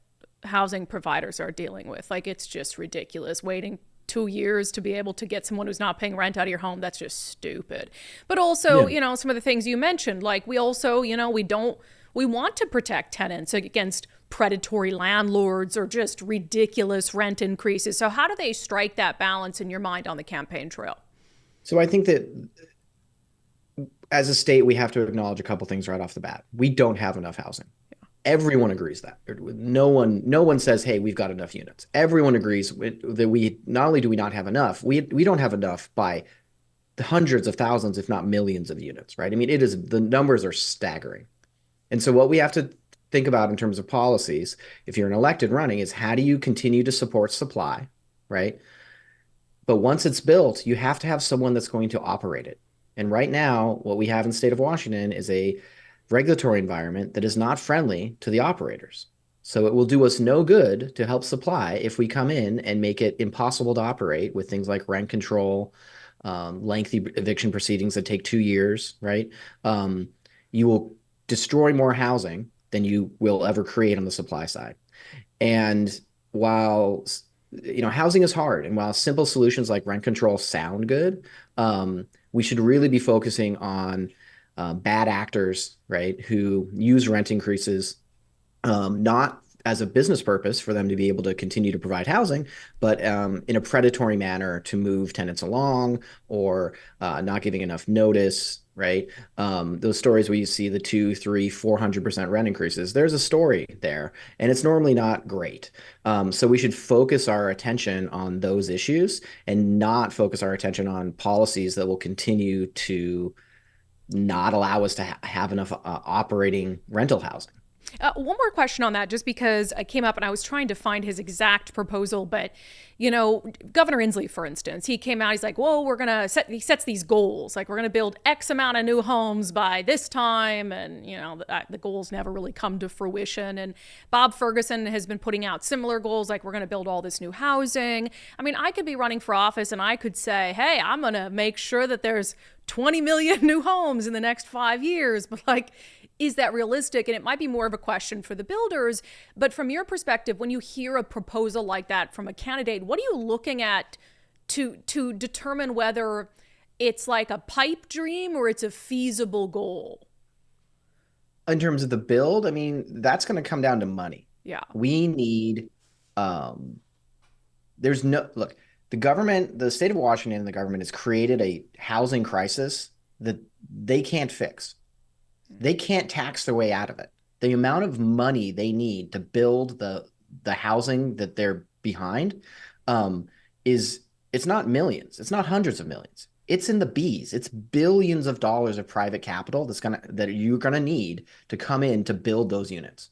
housing providers are dealing with. Like, it's just ridiculous waiting 2 years to be able to get someone who's not paying rent out of your home. That's just stupid. But also, some of the things you mentioned, like we also, we want to protect tenants against predatory landlords or just ridiculous rent increases. So how do they strike that balance in your mind on the campaign trail? So I think that as a state, we have to acknowledge a couple things right off the bat. We don't have enough housing. Yeah. Everyone agrees that. No one says, hey, we've got enough units. Everyone agrees that we not only do we not have enough, we don't have enough by the hundreds of thousands, if not millions of units, right? I mean, the numbers are staggering. And so what we have to think about in terms of policies, if you're an elected running, is how do you continue to support supply, right? But once it's built, you have to have someone that's going to operate it. And right now, what we have in the state of Washington is a regulatory environment that is not friendly to the operators. So it will do us no good to help supply if we come in and make it impossible to operate with things like rent control, lengthy eviction proceedings that take 2 years, right? You will destroy more housing than you will ever create on the supply side. And while housing is hard, and while simple solutions like rent control sound good, we should really be focusing on bad actors, right, who use rent increases not as a business purpose for them to be able to continue to provide housing, but in a predatory manner to move tenants along or not giving enough notice, right? Those stories where you see the 200, 300, 400% rent increases, there's a story there, and it's normally not great. So we should focus our attention on those issues and not focus our attention on policies that will continue to not allow us to have enough operating rental housing. One more question on that, just because I came up and I was trying to find his exact proposal. But, Governor Inslee, for instance, he came out, he's like, well, he sets these goals. Like, we're going to build X amount of new homes by this time. And, the goals never really come to fruition. And Bob Ferguson has been putting out similar goals, like we're going to build all this new housing. I mean, I could be running for office and I could say, hey, I'm going to make sure that there's 20 million new homes in the next 5 years. But is that realistic? And it might be more of a question for the builders. But from your perspective, when you hear a proposal like that from a candidate, what are you looking at to determine whether it's like a pipe dream or it's a feasible goal? In terms of the build, I mean, that's going to come down to money. Yeah. We need, look, the government, the state of Washington and the government has created a housing crisis that they can't fix. They can't tax their way out of it. The amount of money they need to build the housing that they're behind it's not millions. It's not hundreds of millions. It's in the B's. It's billions of dollars of private capital that you're gonna need to come in to build those units.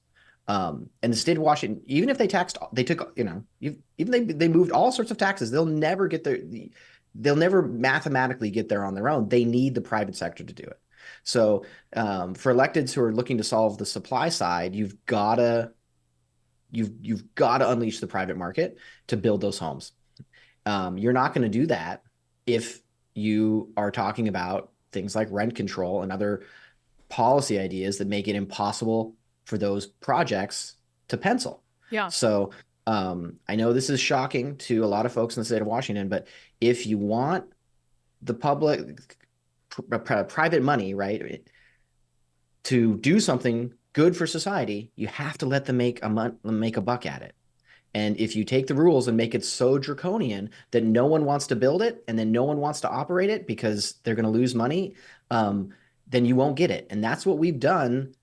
And the state of Washington, even if they moved all sorts of taxes, they'll never mathematically get there on their own. They need the private sector to do it. So for electeds who are looking to solve the supply side, you've got to unleash the private market to build those homes. You're not going to do that if you are talking about things like rent control and other policy ideas that make it impossible for those projects to pencil. Yeah. So I know this is shocking to a lot of folks in the state of Washington, but if you want the private money, right, to do something good for society, you have to let them make a buck at it. And if you take the rules and make it so draconian that no one wants to build it and then no one wants to operate it because they're going to lose money, then you won't get it. And that's what we've done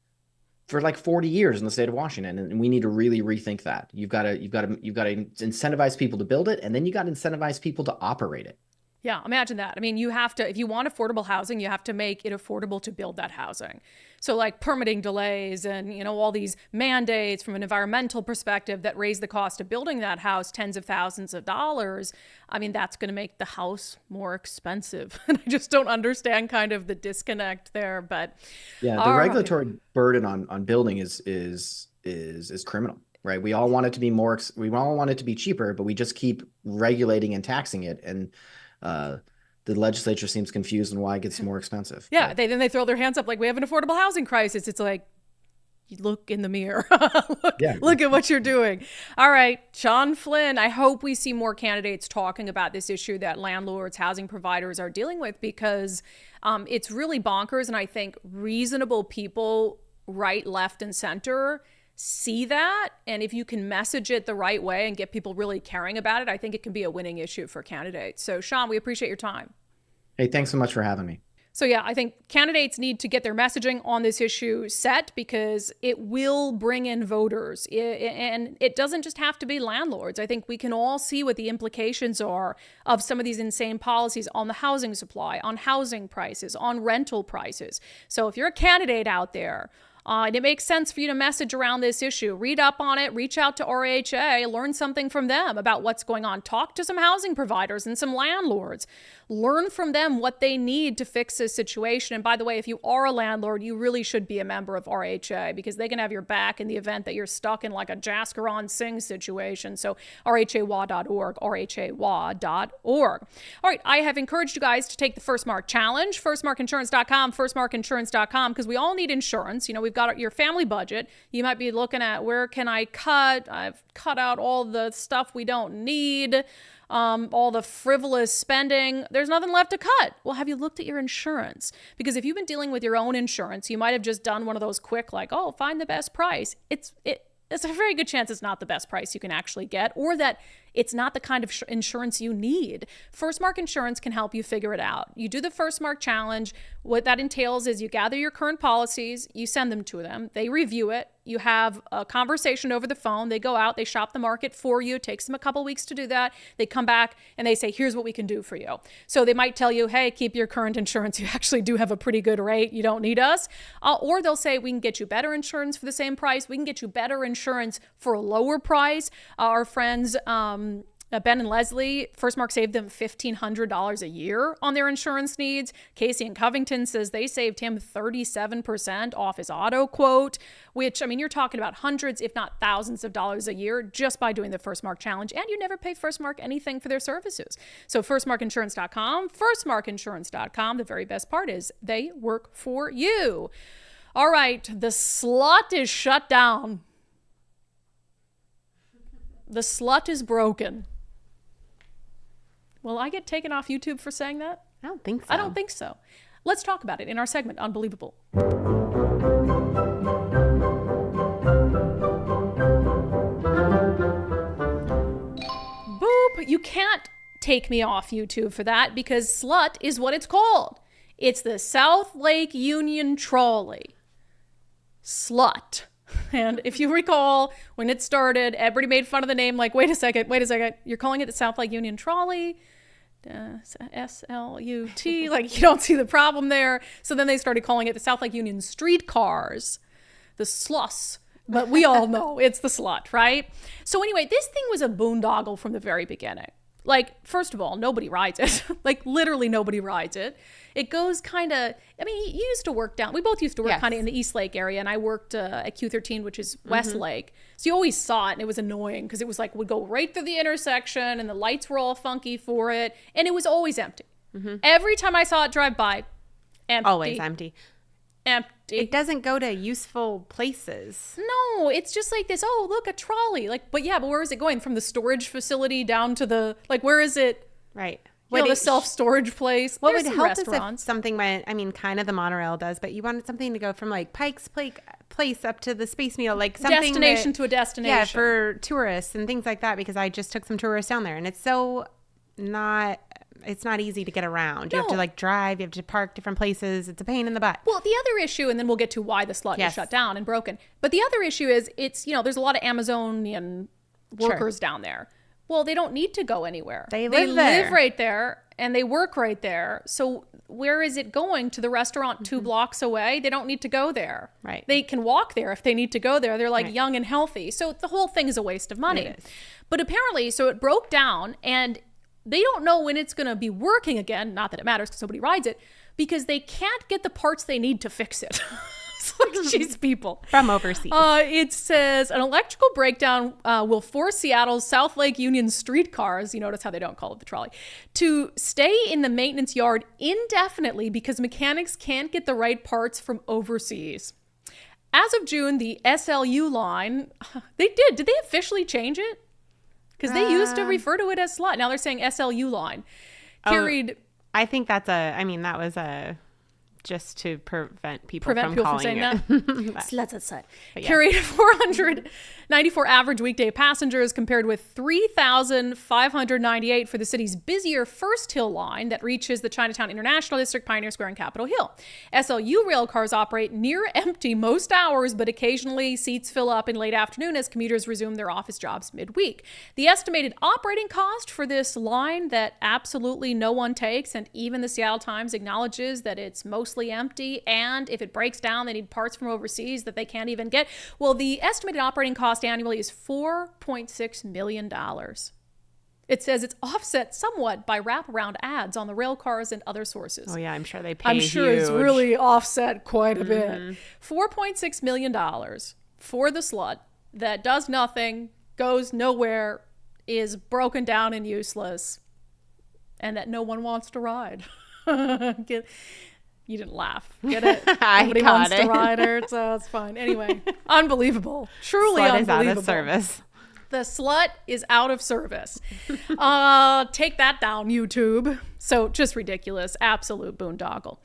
for like 40 years in the state of Washington, and we need to really rethink that. You've got to incentivize people to build it, and then you got to incentivize people to operate it. Yeah, imagine that. I mean, you have to, if you want affordable housing, you have to make it affordable to build that housing. So like permitting delays and, all these mandates from an environmental perspective that raise the cost of building that house tens of thousands of dollars. I mean, that's going to make the house more expensive. And I just don't understand kind of the disconnect there. But yeah, the regulatory burden on building is criminal. Right. We all want it to be we all want it to be cheaper, but we just keep regulating and taxing it. And the legislature seems confused on why it gets more expensive. Yeah. Then they throw their hands up like, we have an affordable housing crisis. It's like, you look in the mirror. Look at what you're doing. All right, Sean Flynn, I hope we see more candidates talking about this issue that landlords, housing providers are dealing with, because it's really bonkers. And I think reasonable people, right, left, and center, see that. And if you can message it the right way and get people really caring about it, I think it can be a winning issue for candidates. So Sean, we appreciate your time. Hey, thanks so much for having me. So yeah, I think candidates need to get their messaging on this issue set, because it will bring in voters. And it doesn't just have to be landlords. I think we can all see what the implications are of some of these insane policies on the housing supply, on housing prices, on rental prices. So if you're a candidate out there, And it makes sense for you to message around this issue. Read up on it, reach out to RHA, learn something from them about what's going on. Talk to some housing providers and some landlords. Learn from them what they need to fix this situation. And by the way, if you are a landlord, you really should be a member of RHA because they can have your back in the event that you're stuck in like a Jaskaran Singh situation. So rhawa.org, rhawa.org. All right, I have encouraged you guys to take the First Mark Challenge, firstmarkinsurance.com, firstmarkinsurance.com, because we all need insurance. You know, we've got your family budget. You might be looking at where can I cut? I've cut out all the stuff we don't need. All the frivolous spending, there's nothing left to cut. Well, have you looked at your insurance? Because if you've been dealing with your own insurance, you might have just done one of those quick, like, oh, find the best price. It's a very good chance it's not the best price you can actually get, or that it's not the kind of insurance you need. First Mark Insurance can help you figure it out. You do the First Mark Challenge. What that entails is you gather your current policies, you send them to them, they review it, you have a conversation over the phone, they go out, they shop the market for you, it takes them a couple weeks to do that, they come back and they say, here's what we can do for you. So they might tell you, hey, keep your current insurance, you actually do have a pretty good rate, you don't need us. Or they'll say, we can get you better insurance for the same price, we can get you better insurance for a lower price. Our friends, Ben and Leslie, First Mark saved them $1,500 a year on their insurance needs. Casey in Covington says they saved him 37% off his auto quote, which, I mean, you're talking about hundreds, if not thousands of dollars a year just by doing the First Mark Challenge. And you never pay First Mark anything for their services. So firstmarkinsurance.com, firstmarkinsurance.com. The very best part is they work for you. All right, the slut is shut down. The slut is broken. Will I get taken off YouTube for saying that? I don't think so. I don't think so. Let's talk about it in our segment, Unbelievable. Boop. You can't take me off YouTube for that because slut is what it's called. It's the South Lake Union Trolley. Slut. And if you recall, when it started, everybody made fun of the name, like, wait a second, you're calling it the South Lake Union Trolley? S-L-U-T, like, you don't see the problem there. So then they started calling it the South Lake Union Streetcars, the sluss. But we all know it's the slut, right? So anyway, this thing was a boondoggle from the very beginning. Like, first of all, nobody rides it. Like, literally nobody rides it. It goes kind of, I mean, you used to work we both used to work kind of in the East Lake area, and I worked at Q13, which is West Lake. So you always saw it, and it was annoying because it was like, would go right through the intersection, and the lights were all funky for it, and it was always empty. Every time I saw it drive by, empty. Always empty. Empty. It doesn't go to useful places. No, it's just like this, oh, look, a trolley. Like, but where is it going? From the storage facility down to the, like, where is it? Right. The self-storage place. What There's would some help restaurants. is if something went, I mean, kind of the monorail does, but you wanted something to go from like Pike's Place up to the Space Needle, like something destination to a destination. Yeah, for tourists and things like that, because I just took some tourists down there, and it's not easy to get around. You have to like drive, you have to park different places. It's a pain in the butt. Well, the other issue, and then we'll get to why the slut is shut down and broken. But the other issue is there's a lot of Amazonian workers down there. Well, they don't need to go anywhere. They live right there and they work right there. So where is it going? To the restaurant 2 blocks away? They don't need to go there. Right. They can walk there if they need to go there. They're like young and healthy. So the whole thing is a waste of money. It is. But apparently, so it broke down, and they don't know when it's going to be working again. Not that it matters because nobody rides it, because they can't get the parts they need to fix it. It's like, jeez, people. From overseas. It says an electrical breakdown will force Seattle's South Lake Union streetcars, you notice how they don't call it the trolley, to stay in the maintenance yard indefinitely because mechanics can't get the right parts from overseas. As of June, the SLU line, did they officially change it? Because they used to refer to it as slut. Now they're saying SLU line. Carried. I think that was just to prevent people from saying it. that. Sluts outside. Carried 400 94 average weekday passengers compared with 3,598 for the city's busier First Hill line that reaches the Chinatown International District, Pioneer Square, and Capitol Hill. SLU rail cars operate near empty most hours, but occasionally seats fill up in late afternoon as commuters resume their office jobs midweek. The estimated operating cost for this line that absolutely no one takes, and even the Seattle Times acknowledges that it's mostly empty, and if it breaks down, they need parts from overseas that they can't even get. Well, the estimated operating cost annually is $4.6 million. It says it's offset somewhat by wraparound ads on the rail cars and other sources. Oh, yeah, I'm sure they pay I'm sure huge. it's really offset quite a bit. $4.6 million for the slut that does nothing, goes nowhere, is broken down and useless, and that no one wants to ride. You didn't laugh. Get it? Nobody wants to ride her, so it's fine. Anyway, unbelievable. Truly Slut unbelievable. is out of service. The slut is out of service. Take that down, YouTube. So just ridiculous. Absolute boondoggle.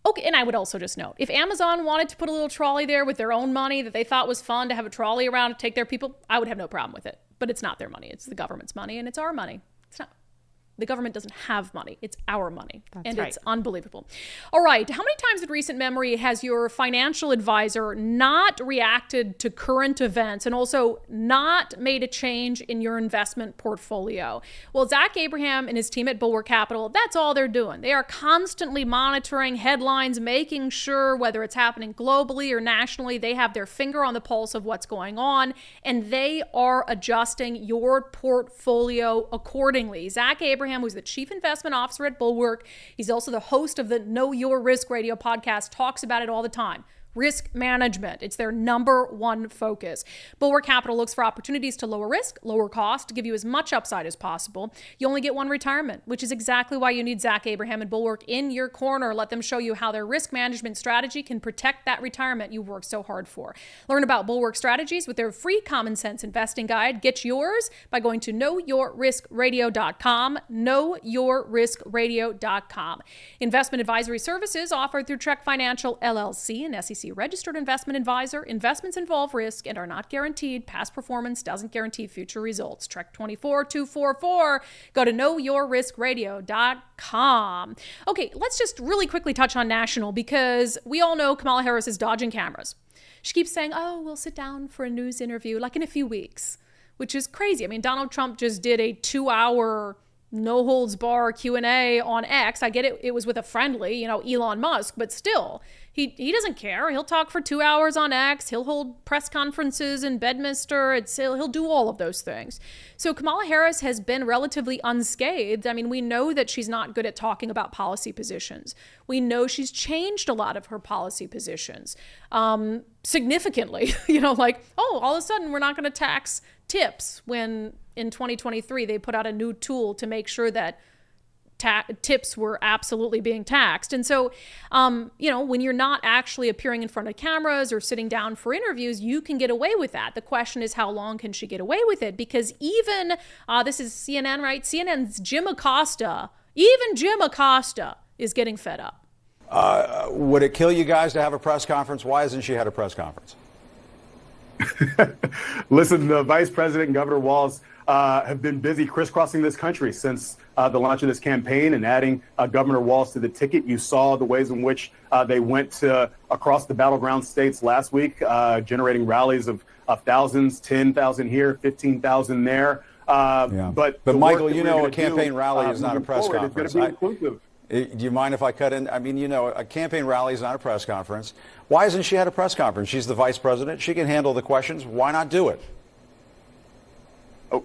Okay, and I would also just note, if Amazon wanted to put a little trolley there with their own money that they thought was fun to have a trolley around to take their people, I would have no problem with it. But it's not their money. It's the government's money, and it's our money. It's not. The government doesn't have money. It's our money. That's right. It's unbelievable. All right. How many times in recent memory has your financial advisor not reacted to current events and also not made a change in your investment portfolio? Well, Zach Abraham and his team at Bulwark Capital, that's all they're doing. They are constantly monitoring headlines, making sure whether it's happening globally or nationally, they have their finger on the pulse of what's going on, and they are adjusting your portfolio accordingly. Zach Abraham, who's the chief investment officer at Bulwark. He's also the host of the Know Your Risk radio podcast, talks about it all the time. Risk management. It's their number one focus. Bulwark Capital looks for opportunities to lower risk, lower cost, to give you as much upside as possible. You only get one retirement, which is exactly why you need Zach Abraham and Bulwark in your corner. Let them show you how their risk management strategy can protect that retirement you worked so hard for. Learn about Bulwark strategies with their free common sense investing guide. Get yours by going to knowyourriskradio.com, knowyourriskradio.com. Investment advisory services offered through Trek Financial LLC, an SEC registered investment advisor. Investments involve risk and are not guaranteed. Past performance doesn't guarantee future results. Trek 24244. Go to knowyourriskradio.com. Okay, let's just really quickly touch on national, because we all know Kamala Harris is dodging cameras. She keeps saying, oh, we'll sit down for a news interview like in a few weeks, which is crazy. I mean, Donald Trump just did a 2-hour no holds bar Q&A on X. I get it. It was with a friendly, Elon Musk, but still, he doesn't care. He'll talk for 2 hours on X. He'll hold press conferences in Bedminster. He'll do all of those things. So Kamala Harris has been relatively unscathed. I mean, we know that she's not good at talking about policy positions. We know she's changed a lot of her policy positions significantly. All of a sudden we're not going to tax tips, when in 2023 they put out a new tool to make sure that tips were absolutely being taxed. And so, when you're not actually appearing in front of cameras or sitting down for interviews, you can get away with that. The question is, how long can she get away with it? Because even, this is CNN, right? CNN's Jim Acosta, even Jim Acosta is getting fed up. Would it kill you guys to have a press conference? Why hasn't she had a press conference? Listen, the Vice President and Governor Walz have been busy crisscrossing this country since the launch of this campaign and adding Governor Walz to the ticket. You saw the ways in which they went across the battleground states last week, generating rallies of thousands, 10,000 here, 15,000 there. But Michael, a campaign rally is not a press conference. Do you mind if I cut in? I mean, a campaign rally is not a press conference. Why hasn't she had a press conference? She's the vice president. She can handle the questions. Why not do it?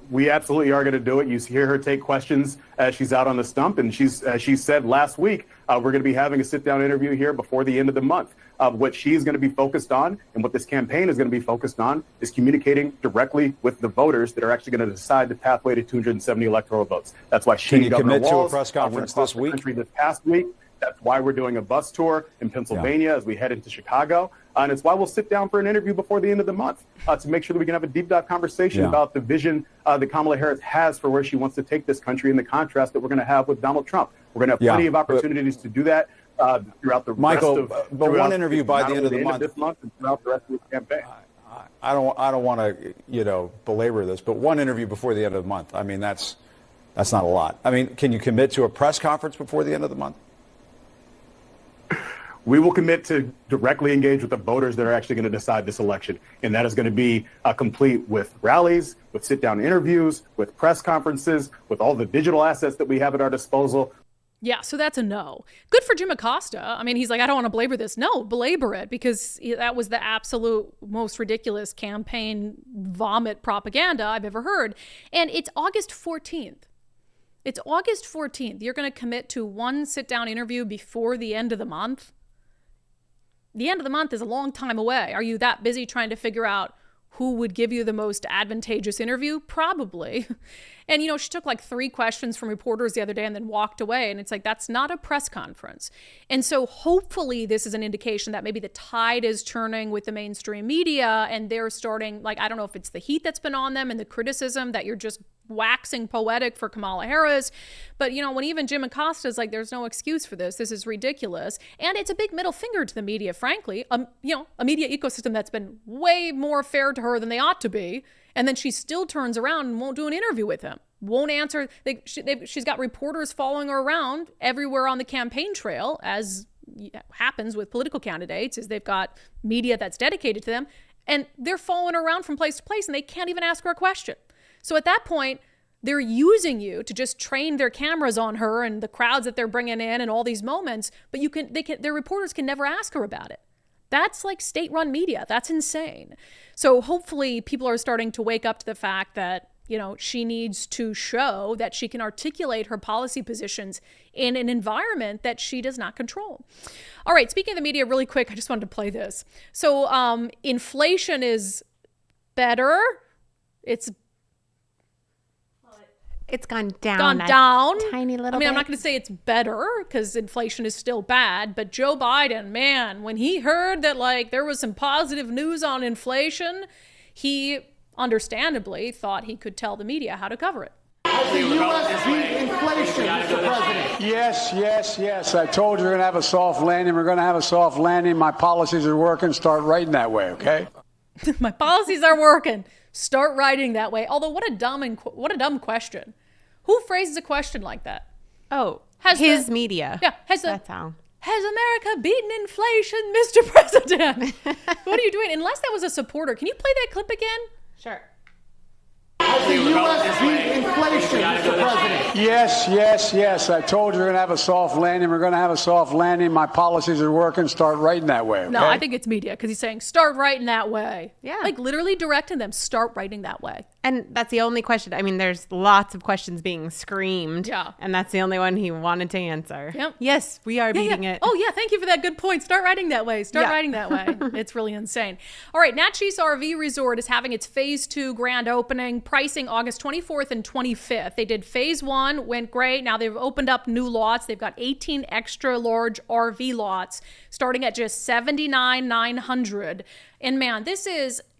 We absolutely are going to do it. You hear her take questions as she's out on the stump. And she said last week, we're going to be having a sit-down interview here before the end of the month. What she's going to be focused on and what this campaign is going to be focused on is communicating directly with the voters that are actually going to decide the pathway to 270 electoral votes. That's why she and Governor Walz to a press conference went this week? the country this past week. That's why we're doing a bus tour in Pennsylvania as we head into Chicago. And it's why we'll sit down for an interview before the end of the month to make sure that we can have a deep dive conversation about the vision that Kamala Harris has for where she wants to take this country and the contrast that we're going to have with Donald Trump. We're going to have plenty of opportunities to do that throughout the Michael, rest of but one interview by the end of the month. This month and throughout the rest of the campaign. I don't want to, belabor this, but one interview before the end of the month. I mean, that's not a lot. I mean, can you commit to a press conference before the end of the month? We will commit to directly engage with the voters that are actually going to decide this election. And that is going to be complete with rallies, with sit-down interviews, with press conferences, with all the digital assets that we have at our disposal. Yeah, so that's a no. Good for Jim Acosta. I mean, he's like, I don't want to belabor this. No, belabor it, because that was the absolute most ridiculous campaign vomit propaganda I've ever heard. And it's August 14th. It's August 14th. You're going to commit to one sit-down interview before the end of the month? The end of the month is a long time away. Are you that busy trying to figure out who would give you the most advantageous interview? Probably. And, she took like 3 questions from reporters the other day and then walked away. And it's like, that's not a press conference. And so hopefully this is an indication that maybe the tide is turning with the mainstream media, and they're starting, like, I don't know if it's the heat that's been on them and the criticism that you're just waxing poetic for Kamala Harris. But, when even Jim Acosta is like, there's no excuse for this. This is ridiculous. And it's a big middle finger to the media, frankly. A media ecosystem that's been way more fair to her than they ought to be. And then she still turns around and won't do an interview with him. Won't answer. She's got reporters following her around everywhere on the campaign trail, as happens with political candidates, is they've got media that's dedicated to them. And they're following her around from place to place, and they can't even ask her a question. So at that point, they're using you to just train their cameras on her and the crowds that they're bringing in and all these moments, but their reporters can never ask her about it. That's like state-run media. That's insane. So hopefully people are starting to wake up to the fact that, she needs to show that she can articulate her policy positions in an environment that she does not control. All right, speaking of the media really quick, I just wanted to play this. So inflation is better. It's gone down. Tiny little bit. I'm not going to say it's better because inflation is still bad, but Joe Biden, man, when he heard that there was some positive news on inflation, he understandably thought he could tell the media how to cover it. Has the U.S. beat inflation, Mr. President? Yes. I told you we're going to have a soft landing. We're going to have a soft landing. My policies are working. Start writing that way, okay? My policies are working. Start writing that way. Although, what a dumb question. Who phrases a question like that? Oh, media. Yeah. That's how. Has America beaten inflation, Mr. President? What are you doing? Unless that was a supporter. Can you play that clip again? Sure. Has the U.S. beat inflation, Mr. President? Yes. I told you we're going to have a soft landing. We're going to have a soft landing. My policies are working. Start writing that way, okay? No, I think it's media because he's saying, start writing that way. Yeah. Like literally directing them, start writing that way. And that's the only question. I mean, there's lots of questions being screamed. Yeah. And that's the only one he wanted to answer. Yep. Yes, we are beating it. Oh, yeah. Thank you for that good point. Start writing that way. Start writing that way. It's really insane. All right. Natchez RV Resort is having its phase 2 grand opening, pricing August 24th and 25th. They did phase 1, went great. Now they've opened up new lots. They've got 18 extra large RV lots starting at just $79,900. And man,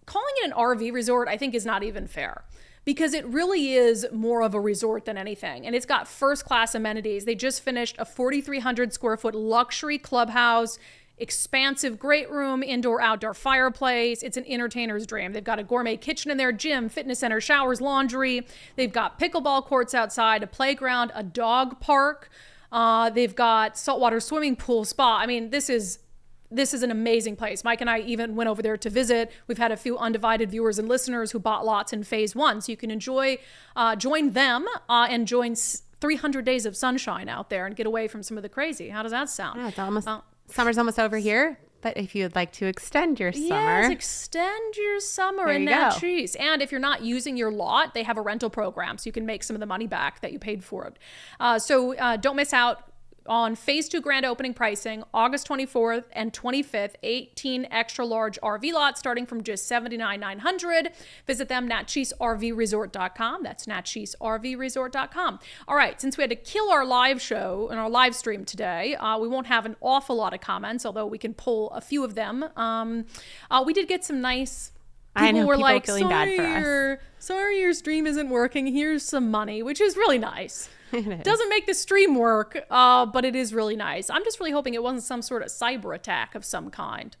calling it an RV resort, I think, is not even fair because it really is more of a resort than anything. And it's got first-class amenities. They just finished a 4,300 square foot luxury clubhouse, expansive great room, indoor-outdoor fireplace. It's an entertainer's dream. They've got a gourmet kitchen in there, gym, fitness center, showers, laundry. They've got pickleball courts outside, a playground, a dog park. They've got saltwater swimming pool, spa. I mean, this is an amazing place. Mike and I even went over there to visit. We've had a few undivided viewers and listeners who bought lots in phase 1. So you can join them and join 300 days of sunshine out there and get away from some of the crazy. How does that sound? Yeah, it's summer's almost over here. But if you would like to extend your summer. Yes, extend your summer in Natchez. And if you're not using your lot, they have a rental program. So you can make some of the money back that you paid for it. So don't miss out on phase 2 grand opening pricing, August 24th and 25th, 18 extra large RV lots starting from just $79,900. Visit them, natchezrvresort.com. That's natchezrvresort.com. All right, since we had to kill our live show and our live stream today, we won't have an awful lot of comments, although we can pull a few of them. We did get some nice... People were like, sorry, your stream isn't working. Here's some money, which is really nice. It doesn't make the stream work, but it is really nice. I'm just really hoping it wasn't some sort of cyber attack of some kind.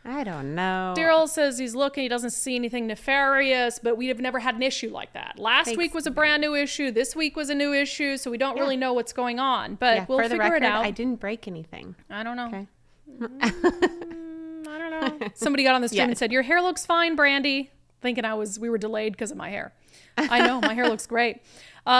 I don't know. Daryl says he's looking. He doesn't see anything nefarious, but we have never had an issue like that. Last week was a brand new issue. This week was a new issue, so we don't really know what's going on. But we'll figure it out. I didn't break anything. I don't know. Okay. I don't know. Somebody got on the stream and said, "Your hair looks fine, Brandi." Thinking we were delayed because of my hair. I know, my hair looks great.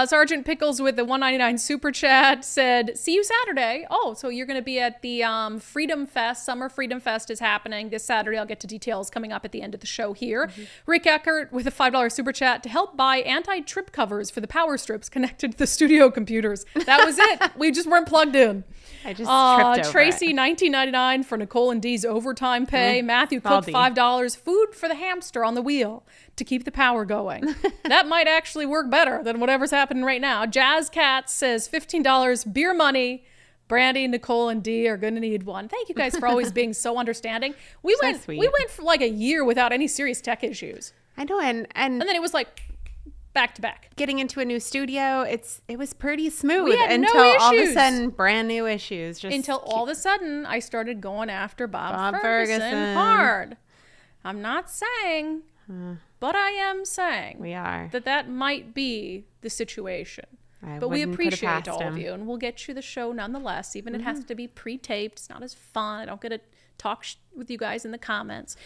Sergeant Pickles with the $1.99 super chat said, "See you Saturday." Oh, so you're going to be at the Freedom Fest. Summer Freedom Fest is happening this Saturday. I'll get to details coming up at the end of the show here. Mm-hmm. Rick Eckert with a $5 super chat to help buy anti-trip covers for the power strips connected to the studio computers. That was it. We just weren't plugged in. I just tripped over Tracy, $19.99 for Nicole and Dee's overtime pay. Matthew Cook, $5. Food for the hamster on the wheel to keep the power going. That might actually work better than whatever's happening right now. Jazz Cat says $15 beer money. Brandi, Nicole, and Dee are going to need one. Thank you guys for always being so understanding. We went for like a year without any serious tech issues. I know, and then it was like back to back. Getting into a new studio, it was pretty smooth we had until no all of a sudden brand new issues. Until all of a sudden I started going after Bob Ferguson hard. I'm not saying, but I am saying we are that might be the situation. But we appreciate all of you, and we'll get you the show nonetheless, even it has to be pre-taped. It's not as fun. I don't get to talk with you guys in the comments.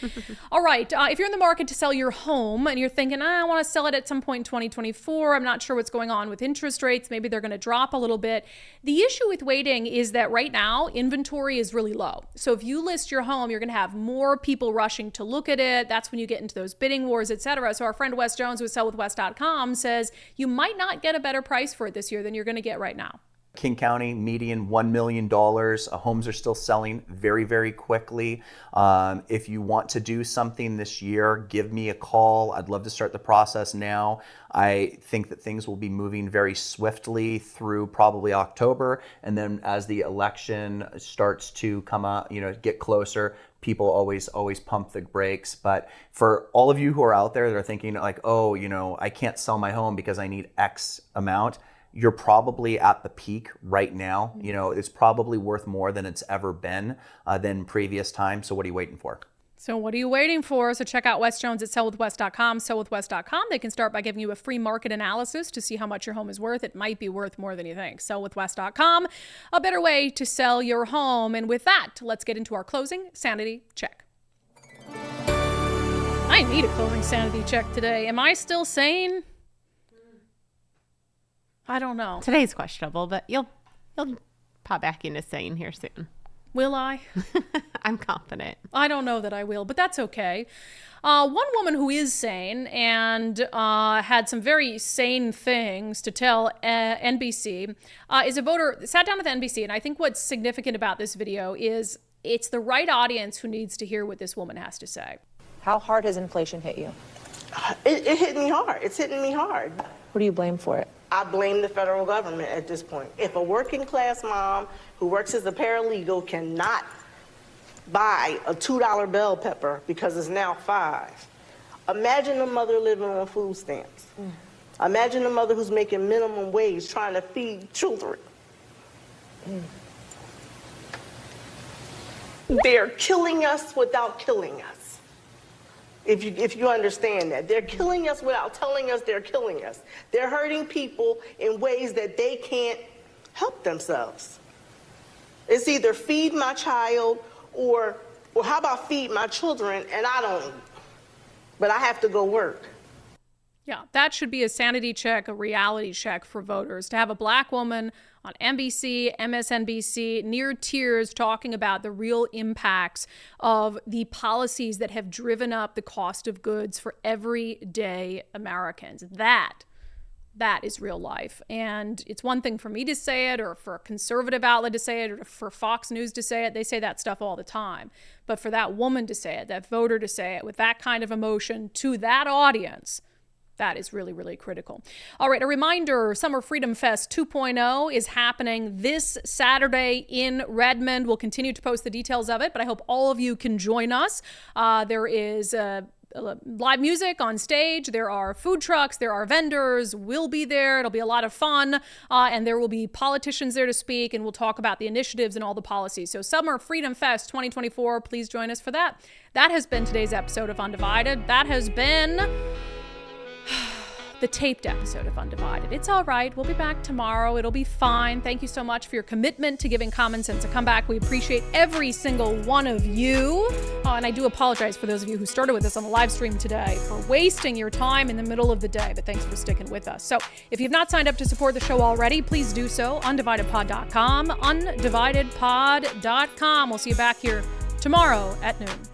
All right. If you're in the market to sell your home and you're thinking, I want to sell it at some point in 2024, I'm not sure what's going on with interest rates. Maybe they're going to drop a little bit. The issue with waiting is that right now, inventory is really low. So if you list your home, you're going to have more people rushing to look at it. That's when you get into those bidding wars, etc. So our friend Wes Jones with sellwithwes.com says you might not get a better price for it this year than you're going to get right now. King County, median $1 million. Homes are still selling very, very quickly. If you want to do something this year, give me a call. I'd love to start the process now. I think that things will be moving very swiftly through probably October. And then as the election starts to come out, get closer, people always pump the brakes. But for all of you who are out there that are thinking like, oh, I can't sell my home because I need X amount, you're probably at the peak right now. It's probably worth more than it's ever been than previous times. So what are you waiting for? So what are you waiting for? So check out Wes Jones at sellwithwes.com. Sellwithwes.com. They can start by giving you a free market analysis to see how much your home is worth. It might be worth more than you think. Sellwithwes.com, a better way to sell your home. And with that, let's get into our closing sanity check. I need a closing sanity check today. Am I still sane? I don't know. Today's questionable, but you'll pop back into sane here soon. Will I? I'm confident. I don't know that I will, but that's okay. One woman who is sane and had some very sane things to tell NBC is a voter, sat down with NBC, and I think what's significant about this video is it's the right audience who needs to hear what this woman has to say. How hard has inflation hit you? It hit me hard. It's hitting me hard. What do you blame for it? I blame the federal government at this point. If a working class mom who works as a paralegal cannot buy a $2 bell pepper because it's now $5, imagine a mother living on food stamps. Imagine a mother who's making minimum wage trying to feed children. They're killing us without killing us. If you understand that. They're killing us without telling us they're killing us. They're hurting people in ways that they can't help themselves. It's either feed my child or how about feed my children and I don't, but I have to go work. Yeah, that should be a sanity check, a reality check for voters. To have a black woman on NBC, MSNBC, near tears talking about the real impacts of the policies that have driven up the cost of goods for everyday Americans. That is real life. And it's one thing for me to say it or for a conservative outlet to say it or for Fox News to say it. They say that stuff all the time. But for that woman to say it, that voter to say it with that kind of emotion to that audience, that is really, really critical. All right, a reminder, Summer Freedom Fest 2.0 is happening this Saturday in Redmond. We'll continue to post the details of it, but I hope all of you can join us. There is live music on stage. There are food trucks. There are vendors. We'll be there. It'll be a lot of fun. And there will be politicians there to speak, and we'll talk about the initiatives and all the policies. So Summer Freedom Fest 2024, please join us for that. That has been today's episode of Undivided. That has been the taped episode of Undivided. It's all right. We'll be back tomorrow. It'll be fine. Thank you so much for your commitment to giving Common Sense a comeback. We appreciate every single one of you. And I do apologize for those of you who started with us on the live stream today for wasting your time in the middle of the day, but thanks for sticking with us. So if you've not signed up to support the show already, please do so. undividedpod.com, undividedpod.com. We'll see you back here tomorrow at noon.